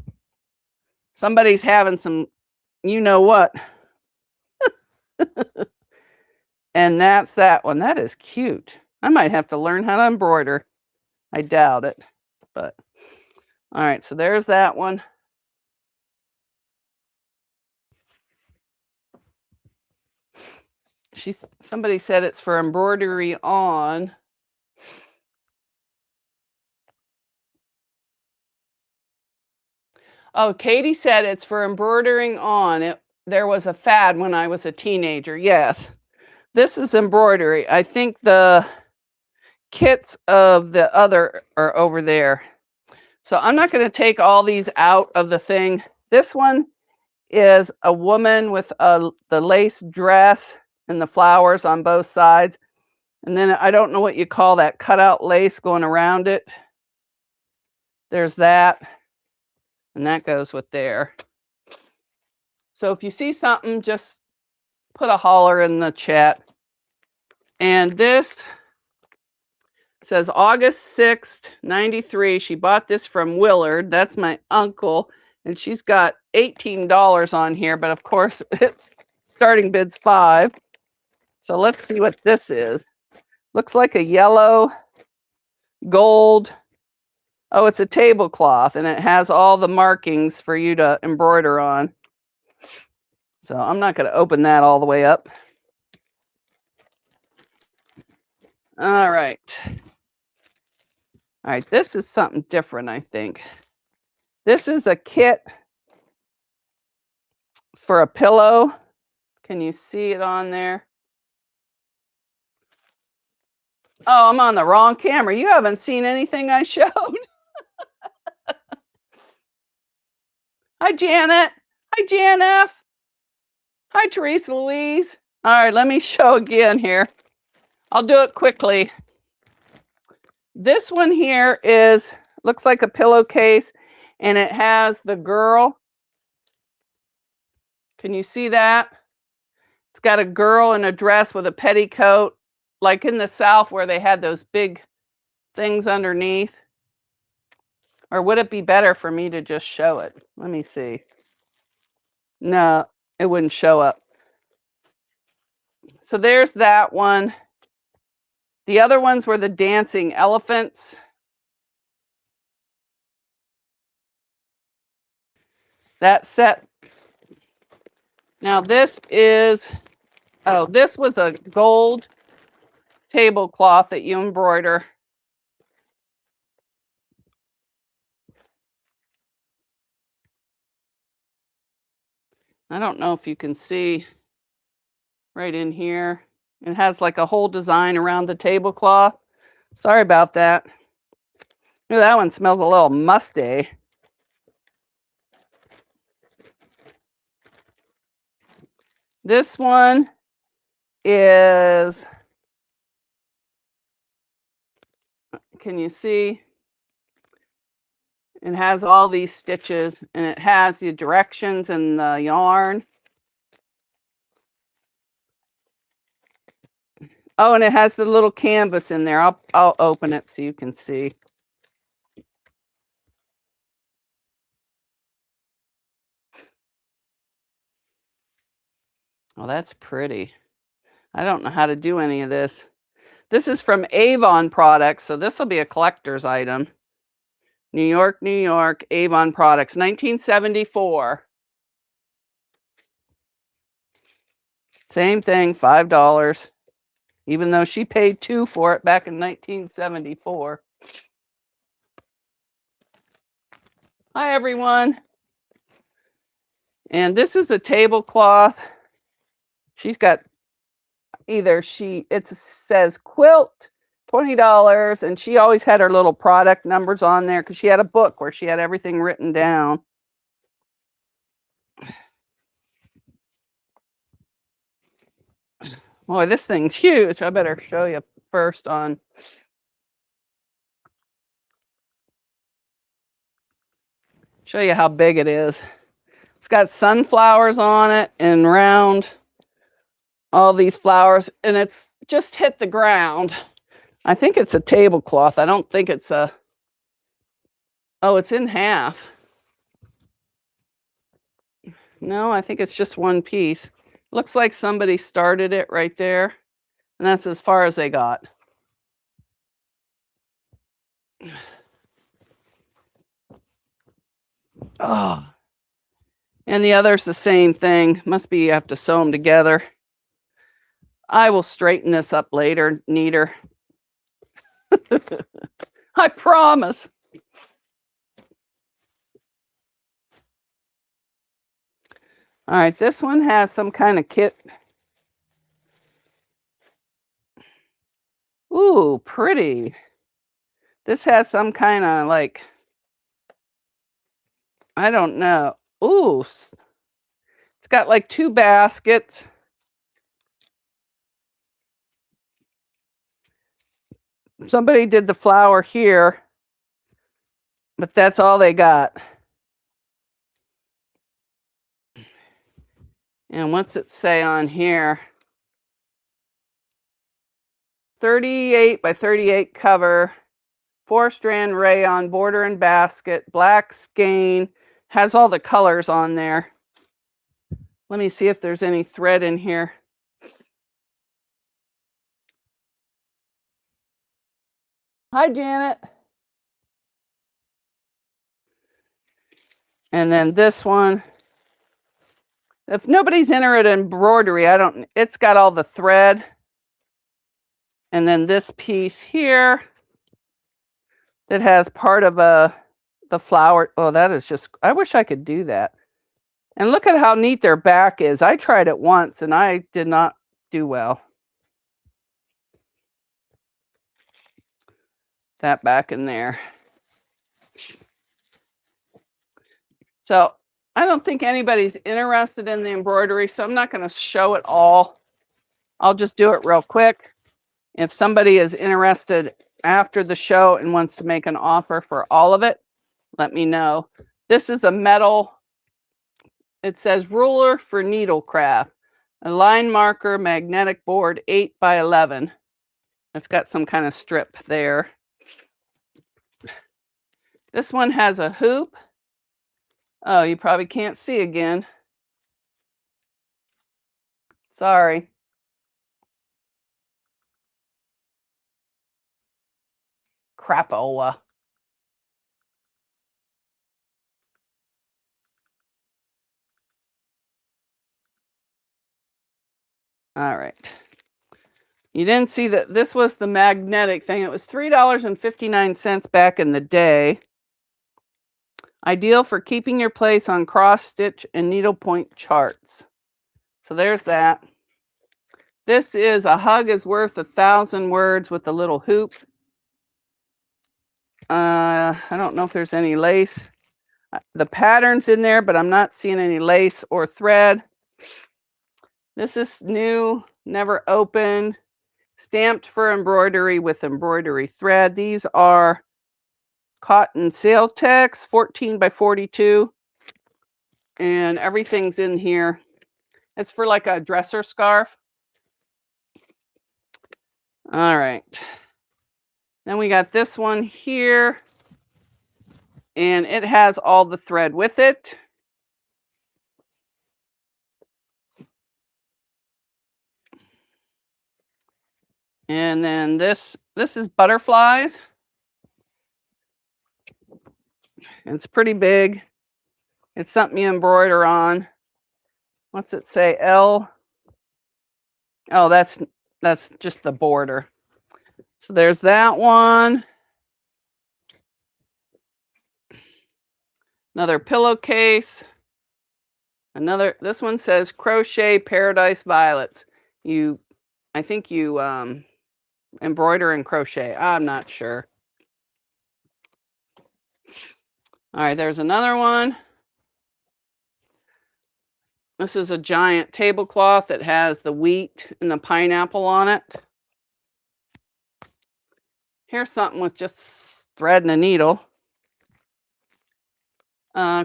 Somebody's having some, you know what. And that's that one. That is cute. I might have to learn how to embroider. I doubt it, but all right. So there's that one. Somebody said it's for embroidery on. Oh, Katie said it's for embroidering on. There was a fad when I was a teenager. Yes. This is embroidery. I think the kits of the other are over there. So I'm not going to take all these out of the thing. This one is a woman with the lace dress and the flowers on both sides. And then I don't know what you call that cutout lace going around it. There's that. And that goes with there. So if you see something, just put a holler in the chat. And this says August 6th, 93. She bought this from Willard. That's my uncle. And she's got $18 on here. But of course, it's starting bid's $5. So let's see what this is. Looks like a yellow, gold. Oh, it's a tablecloth. And it has all the markings for you to embroider on. So I'm not going to open that all the way up. All right. All right, this is something different, I think. This is a kit for a pillow. Can you see it on there? Oh, I'm on the wrong camera. You haven't seen anything I showed. Hi, Janet. Hi, Janf. Hi, Teresa Louise. All right, let me show again here. I'll do it quickly. This one here looks like a pillowcase, and it has the girl. Can you see that? It's got a girl in a dress with a petticoat, like in the South where they had those big things underneath. Or would it be better for me to just show it? Let me see. No, it wouldn't show up. So there's that one. The other ones were the dancing elephants. That set. Now this was a gold tablecloth that you embroider. I don't know if you can see right in here. It has like a whole design around the tablecloth. Sorry about that. Ooh, that one smells a little musty. This one is, can you see? It has all these stitches, and it has the directions and the yarn. Oh, and it has the little canvas in there. I'll open it so you can see. Oh, that's pretty. I don't know how to do any of this. This is from Avon Products, so this will be a collector's item. New York, New York, Avon Products, 1974. Same thing, $5. Even though she paid $2 for it back in 1974. Hi, everyone. And this is a tablecloth. She's got it says quilt, $20, and she always had her little product numbers on there because she had a book where she had everything written down. Boy, this thing's huge. I better show you first on. Show you how big it is. It's got sunflowers on it and round all these flowers, and it's just hit the ground. I think it's a tablecloth. I don't think it's a. Oh, it's in half. No, I think it's just one piece. Looks like somebody started it right there, and that's as far as they got. Oh, and the other's the same thing. Must be you have to sew them together. I will straighten this up later, neater. I promise. All right, this one has some kind of kit. Ooh, pretty. This has some kind of like, I don't know. Ooh, it's got like 2 baskets. Somebody did the flower here, but that's all they got. And what's it say on here? 38 by 38 cover, 4-strand rayon, border and basket, black skein, has all the colors on there. Let me see if there's any thread in here. Hi, Janet. And then this one. If nobody's interested in embroidery, it's got all the thread. And then this piece here that has part of the flower. Oh, that is just, I wish I could do that. And look at how neat their back is. I tried it once and I did not do well. That back in there. So I don't think anybody's interested in the embroidery, so I'm not going to show it all. I'll just do it real quick. If somebody is interested after the show and wants to make an offer for all of it, let me know. This is a metal, it says ruler for needlecraft, a line marker magnetic board 8 by 11. It's got some kind of strip there. This one has a hoop. Oh, you probably can't see again. Sorry. Crapola. All right. You didn't see that this was the magnetic thing. It was $3.59 back in the day. Ideal for keeping your place on cross stitch and needlepoint charts. So there's that. This is a hug is worth 1,000 words with a little hoop. I don't know if there's any lace. The pattern's in there, but I'm not seeing any lace or thread. This is new, never opened, stamped for embroidery with embroidery thread. These are cotton sail text, 14 by 42. And everything's in here. It's for like a dresser scarf. All right. Then we got this one here. And it has all the thread with it. And then this is butterflies. It's pretty big. It's something you embroider on. What's it say? L. Oh, that's just the border. So there's that one. Another pillowcase. This one says crochet paradise violets. I think you embroider and crochet. I'm not sure. All right, there's another one. This is a giant tablecloth that has the wheat and the pineapple on it. Here's something with just thread and a needle.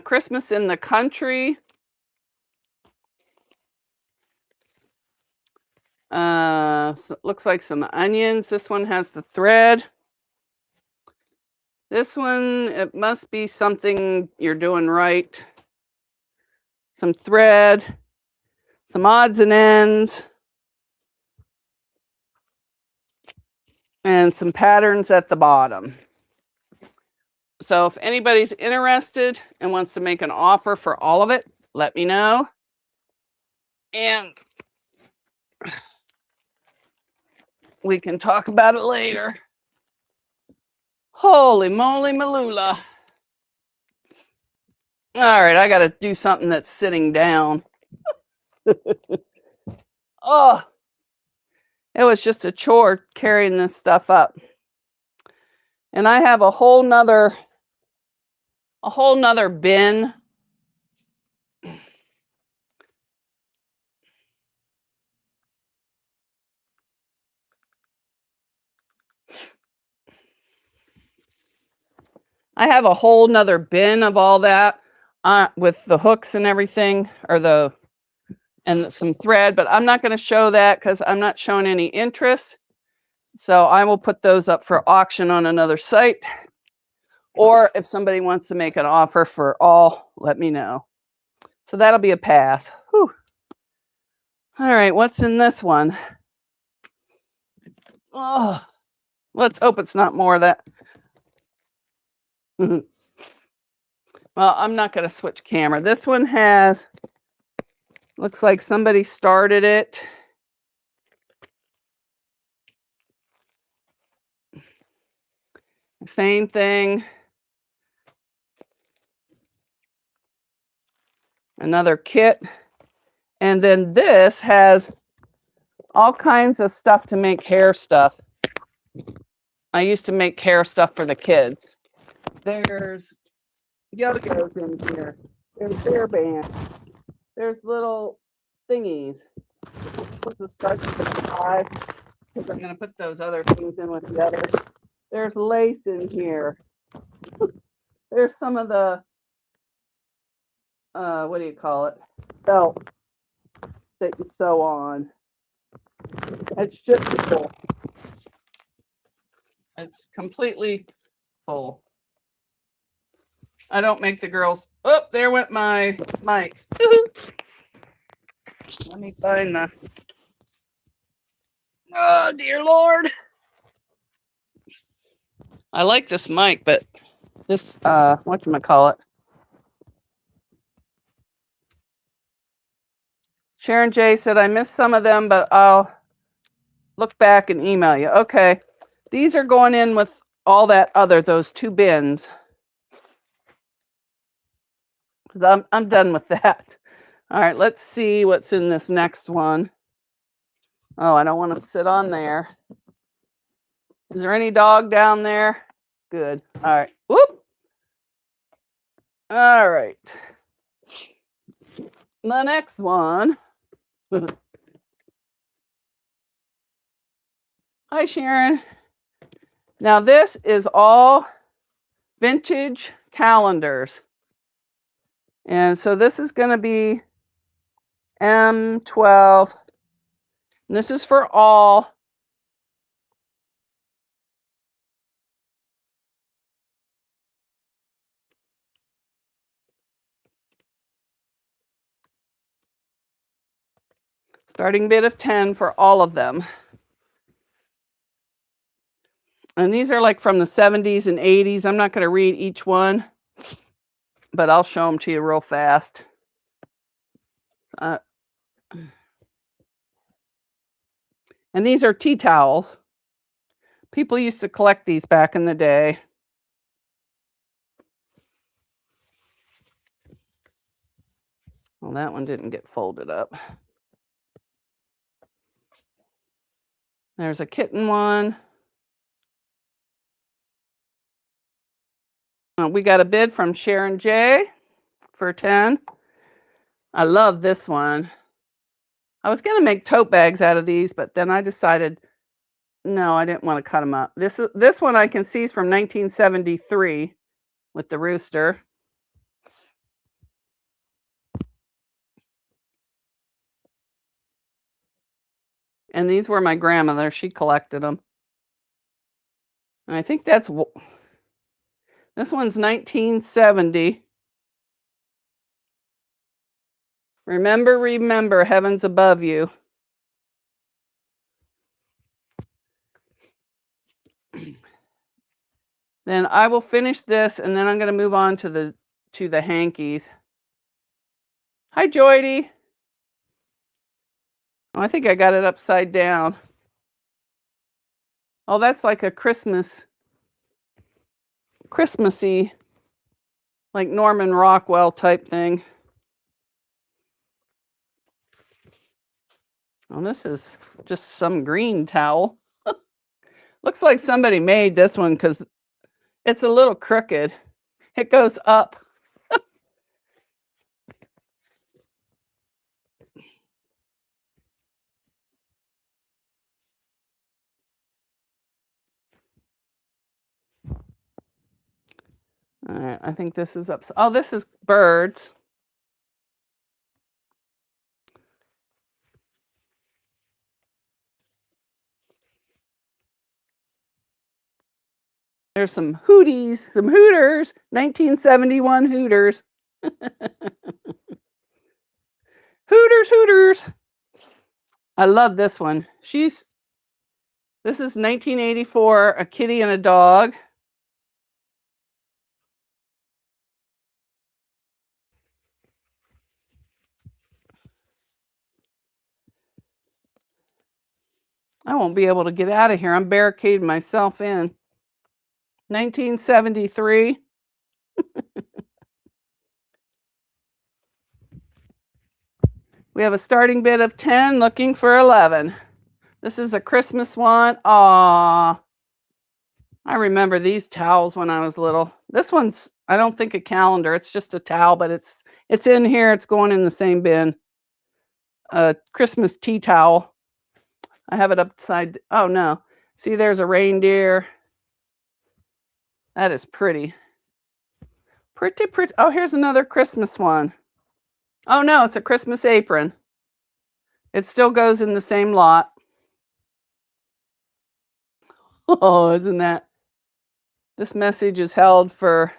Christmas in the country. So it looks like some onions. This one has the thread. This one, it must be something you're doing right. Some thread, some odds and ends, and some patterns at the bottom. So if anybody's interested and wants to make an offer for all of it, let me know. And we can talk about it later. Holy moly malula. All right, I got to do something that's sitting down. Oh, it was just a chore carrying this stuff up. And I have a whole nother bin. I have a whole nother bin of all that with the hooks and everything, and some thread, but I'm not going to show that because I'm not showing any interest. So I will put those up for auction on another site. Or if somebody wants to make an offer for all, let me know. So that'll be a pass. Whew. All right, what's in this one? Oh, let's hope it's not more of that. Well, I'm not going to switch camera. This one looks like somebody started it. Same thing. Another kit. And then this has all kinds of stuff to make hair stuff. I used to make hair stuff for the kids. There's yo-yos in here. There's hair bands. There's little thingies. Put the starch in the eye because I'm going to put those other things in with the other. There's lace in here. There's some of the, what do you call it? Felt that you sew on. It's just full. It's completely full. I don't make the girls. Oh, there went my mic. Let me find the. Oh, dear Lord. I like this mic, but this, whatchamacallit. Sharon J said, I missed some of them, but I'll look back and email you. Okay. These are going in with all that other, those 2 bins. I'm done with that. All right, let's see what's in this next one. Oh, I don't want to sit on there. Is there any dog down there? Good. All right. Whoop. All right. The next one. Hi, Sharon. Now, this is all vintage calendars. And so this is going to be M12. And this is for all. Starting bid of 10 for all of them. And these are like from the 70s and 80s. I'm not going to read each one, but I'll show them to you real fast. And these are tea towels. People used to collect these back in the day. Well, that one didn't get folded up. There's a kitten one. We got a bid from Sharon J for 10. I love this one. I was going to make tote bags out of these, but then I decided, no, I didn't want to cut them up. This one I can see is from 1973 with the rooster. And these were my grandmother. She collected them. And I think this one's 1970. Remember, remember, heaven's above you. Then I will finish this, and then I'm going to move on to the hankies. Hi, Joydy. Oh, I think I got it upside down. Oh, that's like a Christmassy, like Norman Rockwell type thing. Oh, this is just some green towel. Looks like somebody made this one because it's a little crooked. It goes up. All right, I think this is up. Oh, this is birds. There's some Hooters, 1971 Hooters. Hooters. I love this one. This is 1984, a kitty and a dog. I won't be able to get out of here. I'm barricading myself in. 1973. We have a starting bid of 10, looking for 11. This is a Christmas one. Aww. I remember these towels when I was little. This one's, I don't think a calendar. It's just a towel, but it's in here. It's going in the same bin. A Christmas tea towel. I have it upside. Oh no. See, there's a reindeer. That is pretty. Pretty, pretty. Oh, here's another Christmas one. Oh no, it's a Christmas apron. It still goes in the same lot. Oh, isn't that? This message is held for.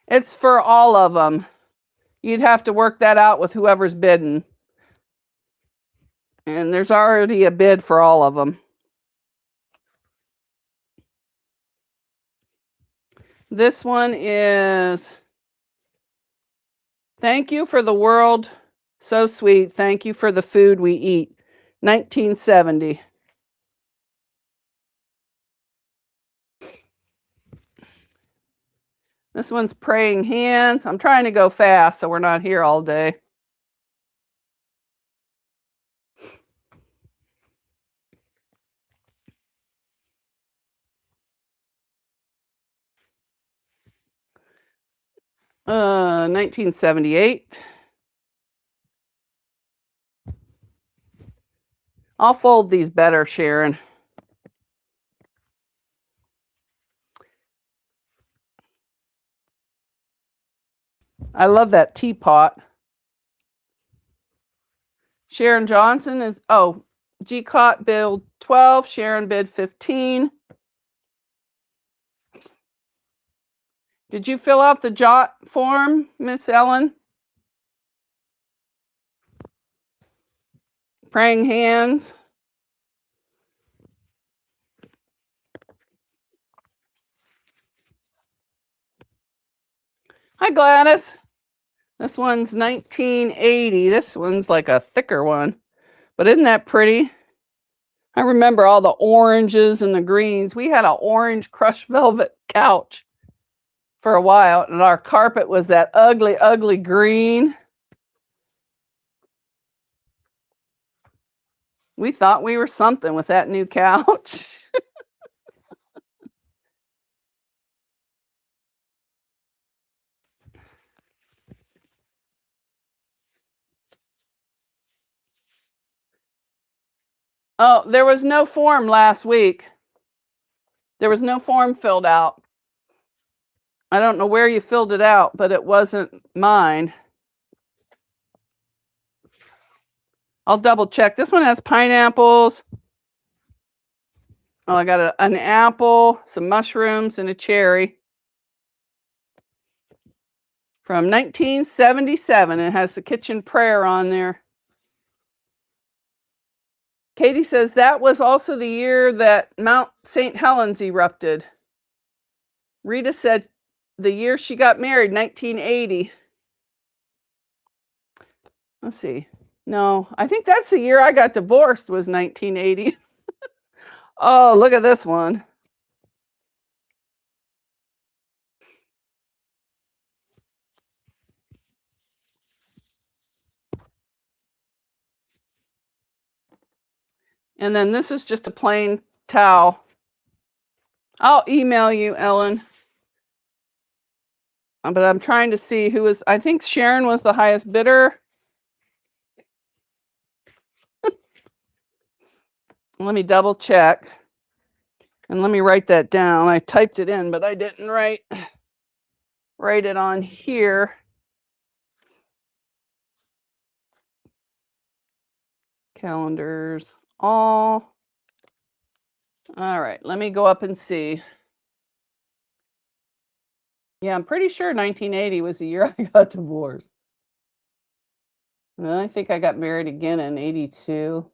It's for all of them. You'd have to work that out with whoever's bidding. And there's already a bid for all of them. This one is, thank you for the world. So sweet. Thank you for the food we eat. 1970. This one's praying hands. I'm trying to go fast so we're not here all day. Uh, 1978. I'll fold these better, Sharon. I love that teapot. Sharon Johnson is, oh, GCOT bid 12, Sharon bid 15. Did you fill out the JOT form, Miss Ellen? Praying hands. Hi, Gladys. This one's 1980. This one's like a thicker one. But isn't that pretty? I remember all the oranges and the greens. We had an orange crushed velvet couch for a while, and our carpet was that ugly, ugly green. We thought we were something with that new couch. Oh, there was no form last week. There was no form filled out. I don't know where you filled it out, but it wasn't mine. I'll double check. This one has pineapples. Oh, I got an apple, some mushrooms, and a cherry. From 1977. It has the kitchen prayer on there. Katie says that was also the year that Mount St. Helens erupted. Rita said the year she got married, 1980. Let's see. No, I think that's the year I got divorced, was 1980. Oh, look at this one. And then this is just a plain towel. I'll email you, Ellen. But I'm trying to see who was, I think Sharon was the highest bidder. Let me double check. And let me write that down. I typed it in, but I didn't write it on here. Calendars, all. All right, let me go up and see. Yeah, I'm pretty sure 1980 was the year I got divorced. And then I think I got married again in 82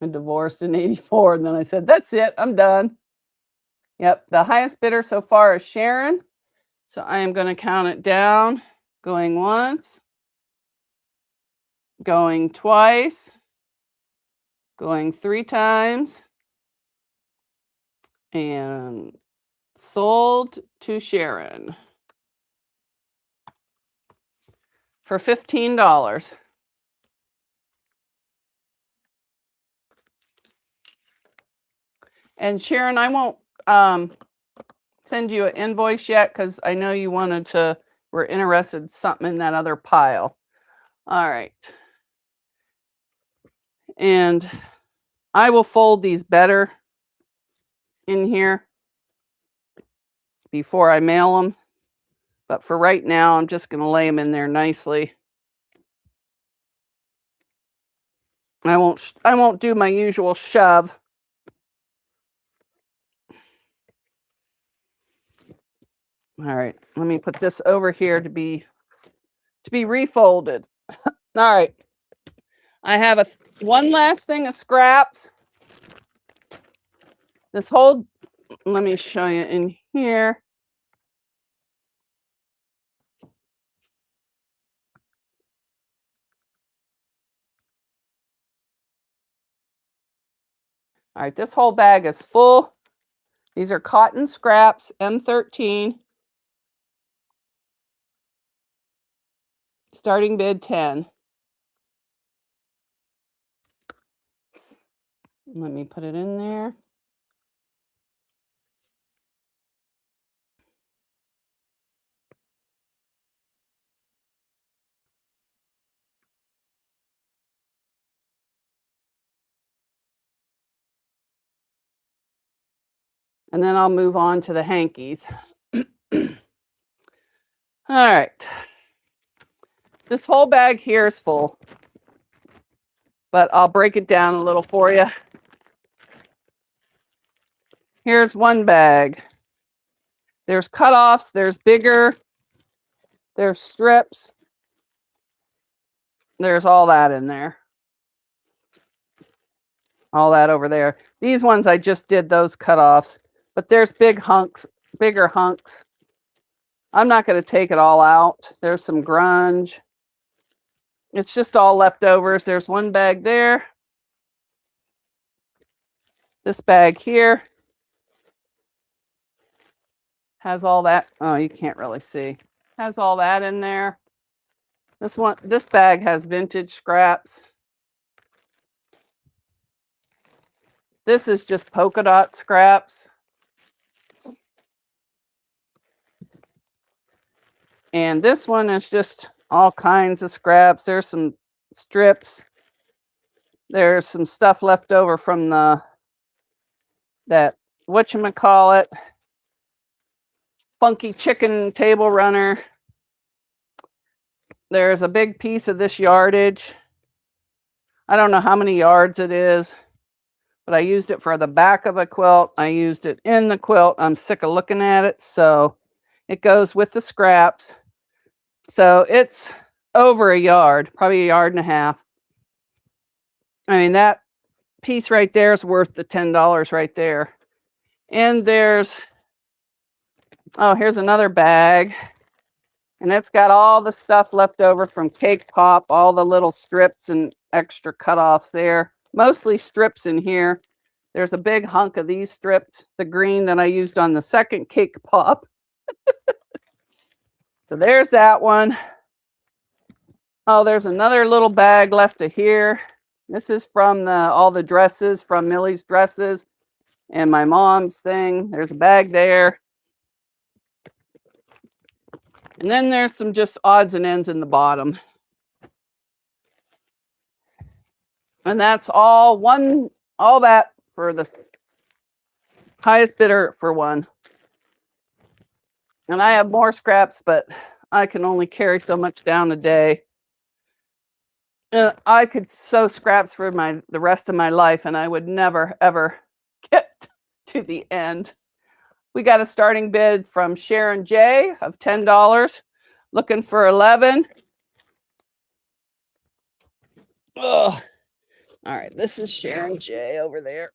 and divorced in 84. And then I said, that's it, I'm done. Yep, the highest bidder so far is Sharon. So I am going to count it down. Going once. Going twice. Going 3 times. And sold to Sharon for $15. And Sharon, I won't send you an invoice yet because I know you were interested in something in that other pile. All right. And I will fold these better in here before I mail them. But for right now, I'm just going to lay them in there nicely. I won't do my usual shove. All right, let me put this over here to be refolded. All right. I have one last thing of scraps. Let me show you in here. All right, this whole bag is full. These are cotton scraps, M13. Starting bid 10. Let me put it in there. And then I'll move on to the hankies. All right. This whole bag here is full, but I'll break it down a little for you. Here's one bag. There's cutoffs, there's bigger, there's strips. There's all that in there. All that over there. These ones I just did those cutoffs, but there's bigger hunks. I'm not going to take it all out. There's some grunge. It's just all leftovers. There's one bag there. This bag here has all that. Oh, you can't really see. Has all that in there. This bag has vintage scraps. This is just polka dot scraps. And this one is just all kinds of scraps. There's some strips. There's some stuff left over from that whatchamacallit, funky chicken table runner. There's a big piece of this yardage. I don't know how many yards it is, but I used it for the back of a quilt. I used it in the quilt. I'm sick of looking at it, so it goes with the scraps. So it's over a yard, probably a yard and a half. I mean, that piece right there is worth the $10 right there. And here's another bag. And it's got all the stuff left over from cake pop, all the little strips and extra cutoffs there. Mostly strips in here. There's a big hunk of these strips, the green that I used on the second cake pop. So there's that one. Oh, there's another little bag left of here. This is from all the dresses, from Millie's dresses and my mom's thing. There's a bag there. And then there's some just odds and ends in the bottom. And that's all that for the highest bidder for one. And I have more scraps, but I can only carry so much down a day. I could sew scraps for the rest of my life, and I would never, ever get to the end. We got a starting bid from Sharon J of $10, looking for 11. Ugh. All right, this is Sharon J over there.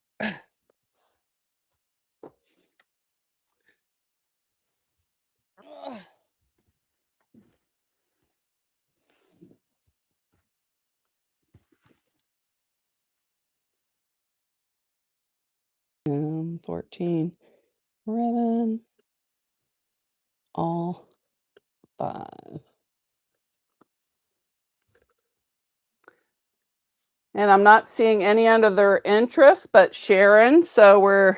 14 ribbon, all 5. And I'm not seeing any under their interest but Sharon, so we're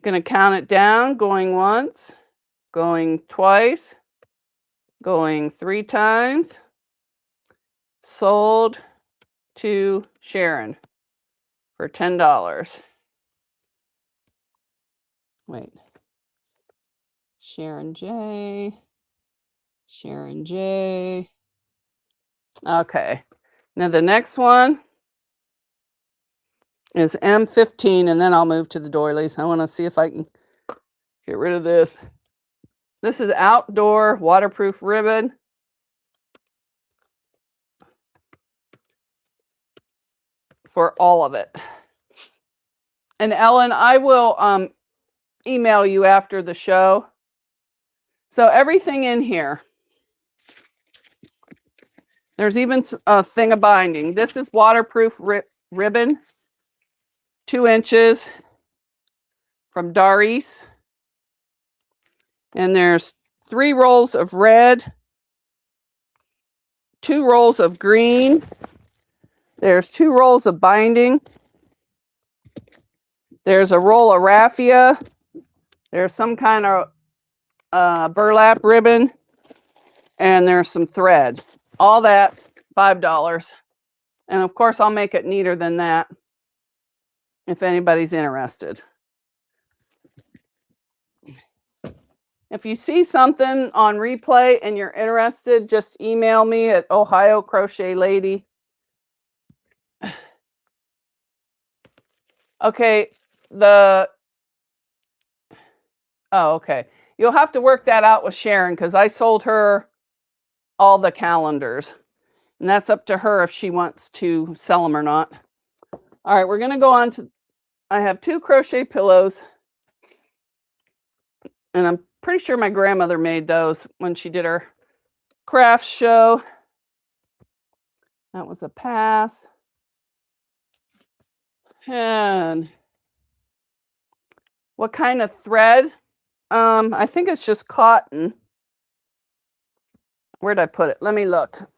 going to count it down, going once, going twice, going 3 times. Sold to Sharon for $10. Wait. Sharon J. Sharon J. Okay. Now the next one is M15, and then I'll move to the doilies. I want to see if I can get rid of this. This is outdoor waterproof ribbon. For all of it. And Ellen, I will email you after the show. So everything in here. There's even a thing of binding. This is waterproof ribbon, 2 inches from Doris. And there's 3 rolls of red, 2 rolls of green. There's 2 rolls of binding. There's a roll of raffia. There's some kind of burlap ribbon. And there's some thread. All that, $5. And of course, I'll make it neater than that if anybody's interested. If you see something on replay and you're interested, just email me at Ohio Crochet Lady. Okay, okay. You'll have to work that out with Sharon because I sold her all the calendars. And that's up to her if she wants to sell them or not. All right, we're going to go on to, I have 2 crochet pillows. And I'm pretty sure my grandmother made those when she did her craft show. That was a pass. And what kind of thread? I think it's just cotton. Where'd I put it? Let me look.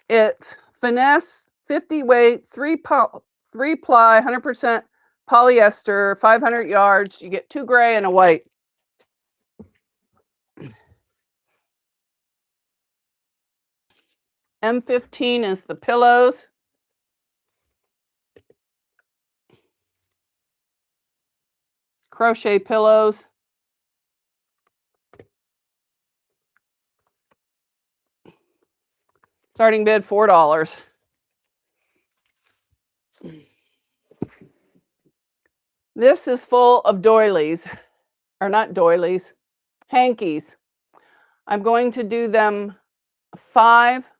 It's finesse 50 weight, 3 ply, 100% polyester, 500 yards. You get 2 gray and a white. M15 is the pillows. Crochet pillows. Starting bid $4. This is full of doilies, or not doilies, hankies. I'm going to do them 5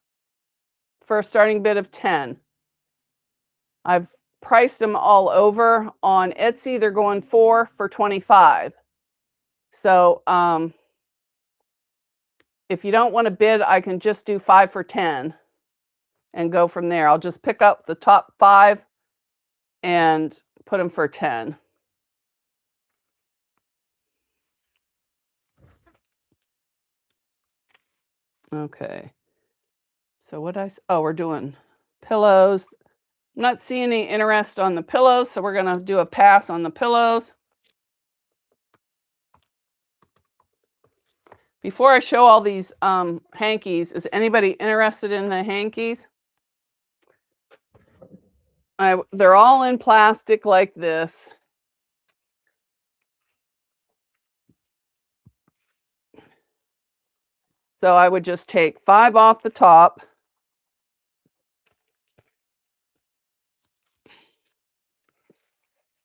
for a starting bid of 10. I've priced them all over on Etsy. They're going 4 for 25. So if you don't want to bid, I can just do 5 for 10 and go from there. I'll just pick up the top 5 and put them for 10. Okay. So what we're doing pillows. I'm not seeing any interest on the pillows, so we're going to do a pass on the pillows. Before I show all these hankies, is anybody interested in the hankies? They're all in plastic like this. So I would just take 5 off the top.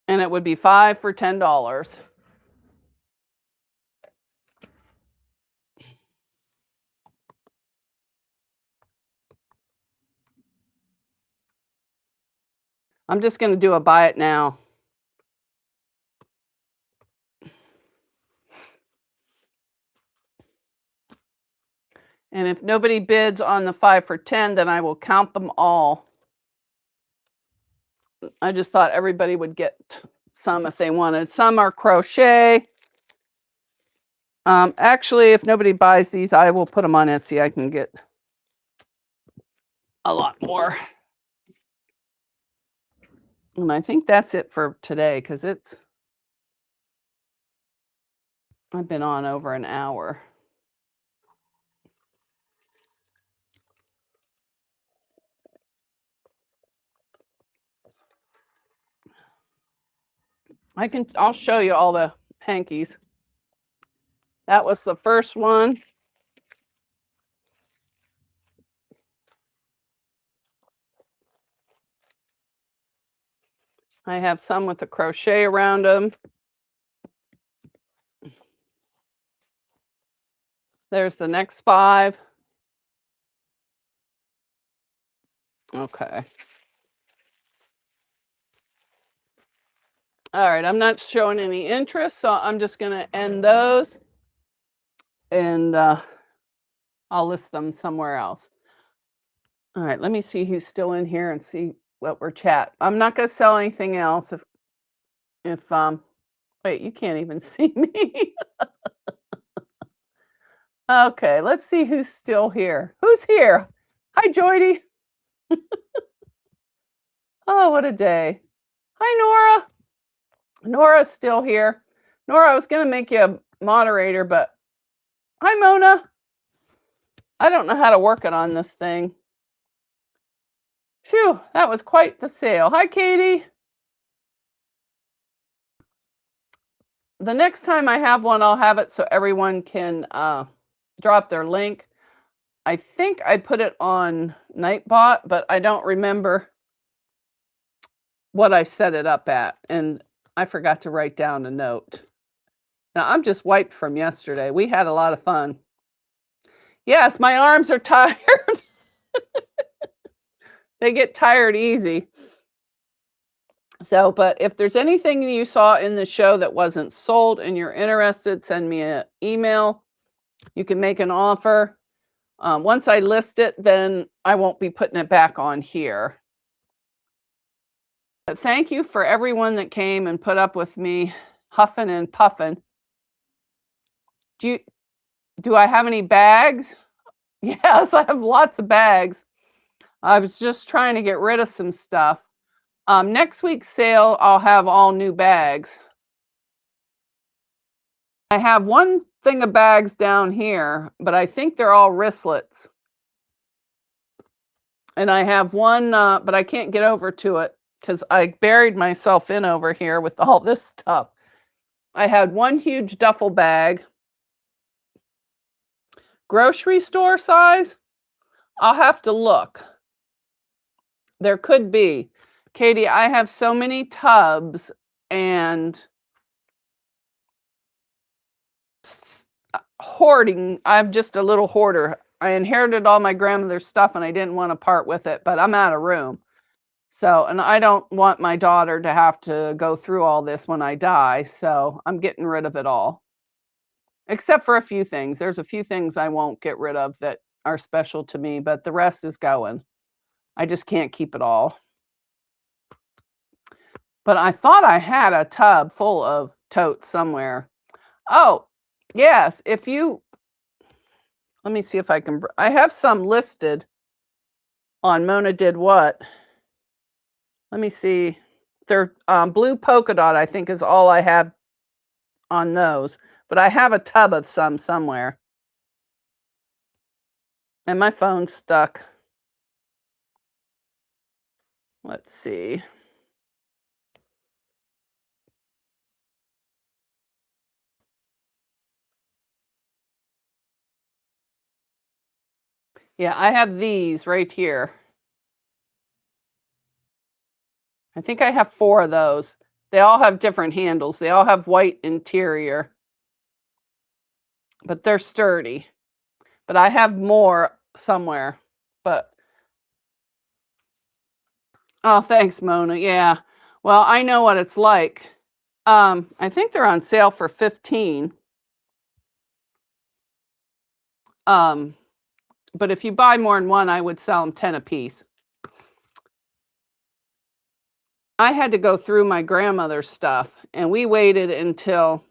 And it would be 5 for $10. I'm just going to do a buy it now. And if nobody bids on the 5 for 10, then I will count them all. I just thought everybody would get some if they wanted. Some are crochet. Actually, if nobody buys these, I will put them on Etsy. I can get a lot more. And I think that's it for today because I've been on over an hour. I'll show you all the hankies. That was the first one. I have some with the crochet around them. There's the next 5. Okay. All right, I'm not showing any interest, so I'm just going to end those. And I'll list them somewhere else. All right, let me see who's still in here and see what we're chat. I'm not going to sell anything else if wait, you can't even see me. Okay, let's see who's still here. Who's here? Hi, Joydy. Oh, what a day. Hi, Nora. Nora's still here. Nora, I was going to make you a moderator, but hi, Mona. I don't know how to work it on this thing. Phew, that was quite the sale. Hi, Katie. The next time I have one, I'll have it so everyone can drop their link. I think I put it on Nightbot, but I don't remember what I set it up at. And I forgot to write down a note. Now, I'm just wiped from yesterday. We had a lot of fun. Yes, my arms are tired. They get tired easy. So, but if there's anything you saw in the show that wasn't sold and you're interested, send me an email. You can make an offer. Once I list it, then I won't be putting it back on here. But thank you for everyone that came and put up with me huffing and puffing. Do I have any bags? Yes, I have lots of bags. I was just trying to get rid of some stuff. Next week's sale, I'll have all new bags. I have one thing of bags down here, but I think they're all wristlets. And I have one, but I can't get over to it because I buried myself in over here with all this stuff. I had one huge duffel bag. Grocery store size? I'll have to look. There could be. Katie, I have so many tubs and hoarding. I'm just a little hoarder. I inherited all my grandmother's stuff and I didn't want to part with it, but I'm out of room. So, and I don't want my daughter to have to go through all this when I die. So I'm getting rid of it all. Except for a few things. There's a few things I won't get rid of that are special to me, but the rest is going. I just can't keep it all. But I thought I had a tub full of totes somewhere. Oh, yes. If you, let me see if I can, I have some listed on Mona Did What. Let me see. They're blue polka dot, I think, is all I have on those. But I have a tub of some somewhere. And my phone's stuck. Let's see. Yeah, I have these right here. I think I have 4 of those. They all have different handles. They all have white interior. But they're sturdy. But I have more somewhere. But oh, thanks, Mona. Yeah. Well, I know what it's like. I think they're on sale for $15. But if you buy more than one, I would sell them 10 a piece. I had to go through my grandmother's stuff, and we waited until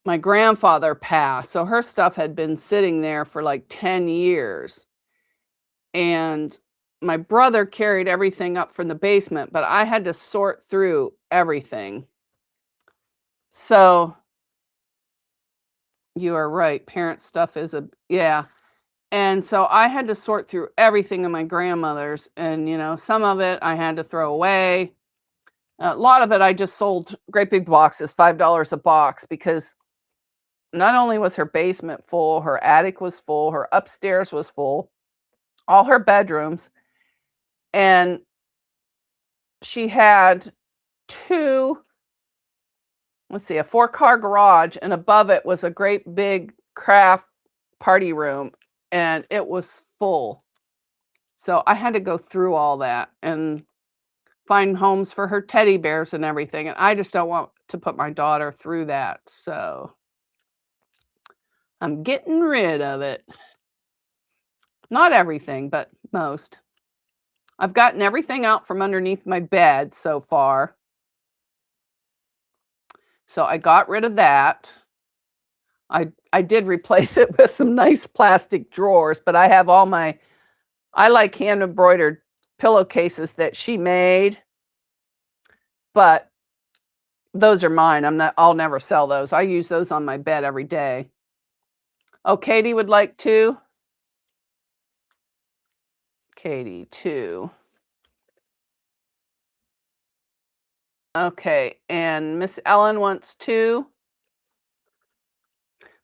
my grandfather passed, so her stuff had been sitting there for, like, 10 years, and my brother carried everything up from the basement, but I had to sort through everything. So, you are right, parent stuff is a yeah, and so I had to sort through everything in my grandmother's, and, some of it I had to throw away. A lot of it I just sold great big boxes, $5 a box, because not only was her basement full, her attic was full, her upstairs was full, all her bedrooms, and she had 2 let's see, a 4-car garage, and above it was a great big craft party room, and it was full. So I had to go through all that and find homes for her teddy bears and everything, and I just don't want to put my daughter through that, so I'm getting rid of it. Not everything, but most. I've gotten everything out from underneath my bed so far. So I got rid of that. I did replace it with some nice plastic drawers, but I like hand embroidered pillowcases that she made, but those are mine. I'll never sell those. I use those on my bed every day. Oh, Katie would like 2. Katie, 2. Okay, and Miss Ellen wants 2.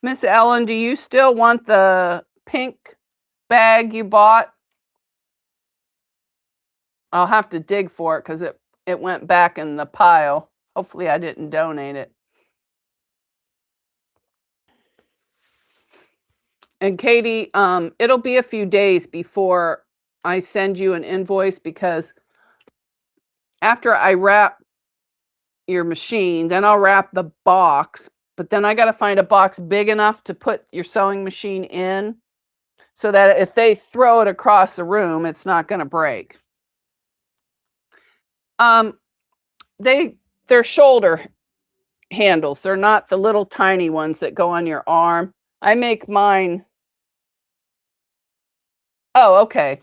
Miss Ellen, do you still want the pink bag you bought? I'll have to dig for it because it went back in the pile. Hopefully I didn't donate it. And Katie, it'll be a few days before I send you an invoice, because after I wrap your machine, then I'll wrap the box, but then I gotta find a box big enough to put your sewing machine in, so that if they throw it across the room, it's not gonna break. Um, they're shoulder handles. They're not the little tiny ones that go on your arm. I make mine. Oh, okay.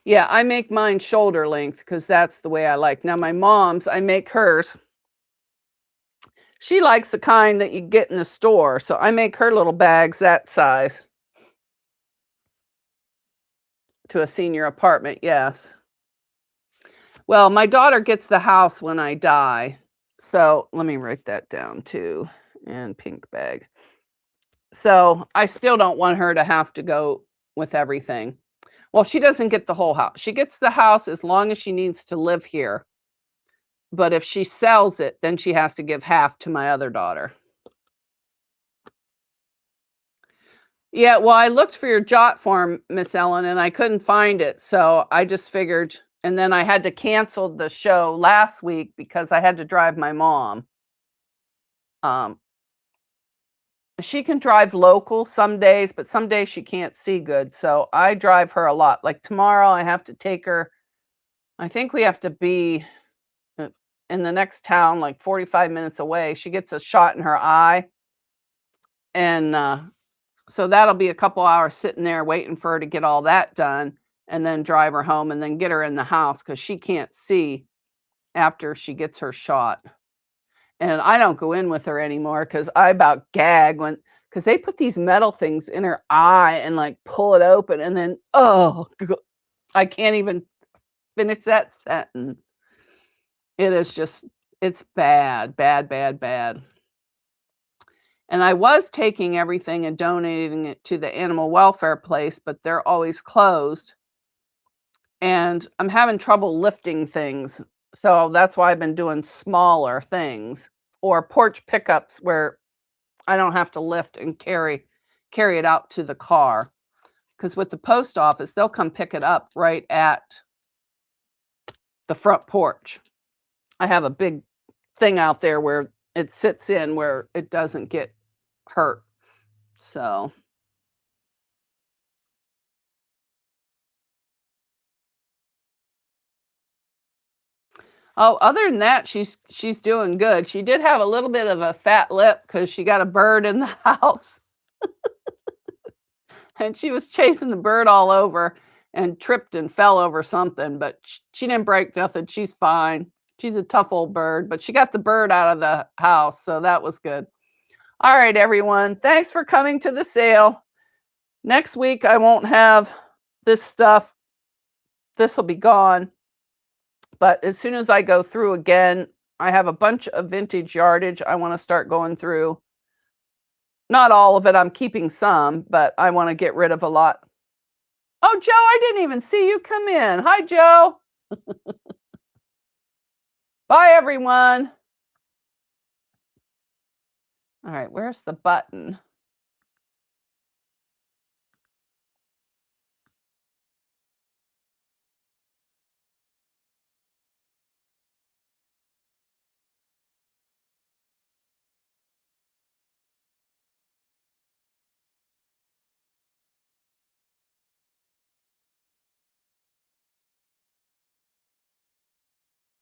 Yeah, I make mine shoulder length because that's the way I like. Now my mom's, I make hers. She likes the kind that you get in the store, so I make her little bags that size. To a senior apartment, yes. Well, my daughter gets the house when I die. So let me write that down too. And pink bag. So I still don't want her to have to go with everything. Well, she doesn't get the whole house. She gets the house as long as she needs to live here. But if she sells it, then she has to give half to my other daughter. Yeah, well, I looked for your jot form, Miss Ellen, and I couldn't find it. So I just figured, and then I had to cancel the show last week because I had to drive my mom. Um, she can drive local some days, but some days she can't see good. So I drive her a lot. Like tomorrow, I have to take her. I think we have to be in the next town, like 45 minutes away. She gets a shot in her eye. And so that'll be a couple hours sitting there waiting for her to get all that done, and then drive her home and then get her in the house because she can't see after she gets her shot. And I don't go in with her anymore because I about gag because they put these metal things in her eye and like pull it open, and then, oh, I can't even finish that sentence. It is just, it's bad, bad, bad, bad. And I was taking everything and donating it to the animal welfare place, but they're always closed. And I'm having trouble lifting things. So that's why I've been doing smaller things or porch pickups where I don't have to lift and carry it out to the car. Because with the post office, they'll come pick it up right at the front porch. I have a big thing out there where it sits in where it doesn't get hurt. So Oh, other than that, she's doing good. She did have a little bit of a fat lip because she got a bird in the house. And she was chasing the bird all over and tripped and fell over something, but she didn't break nothing. She's fine. She's a tough old bird, but she got the bird out of the house, so that was good. All right, everyone. Thanks for coming to the sale. Next week, I won't have this stuff. This will be gone. But as soon as I go through again, I have a bunch of vintage yardage I want to start going through. Not all of it. I'm keeping some, but I want to get rid of a lot. Oh, Joe, I didn't even see you come in. Hi, Joe. Bye, everyone. All right, where's the button?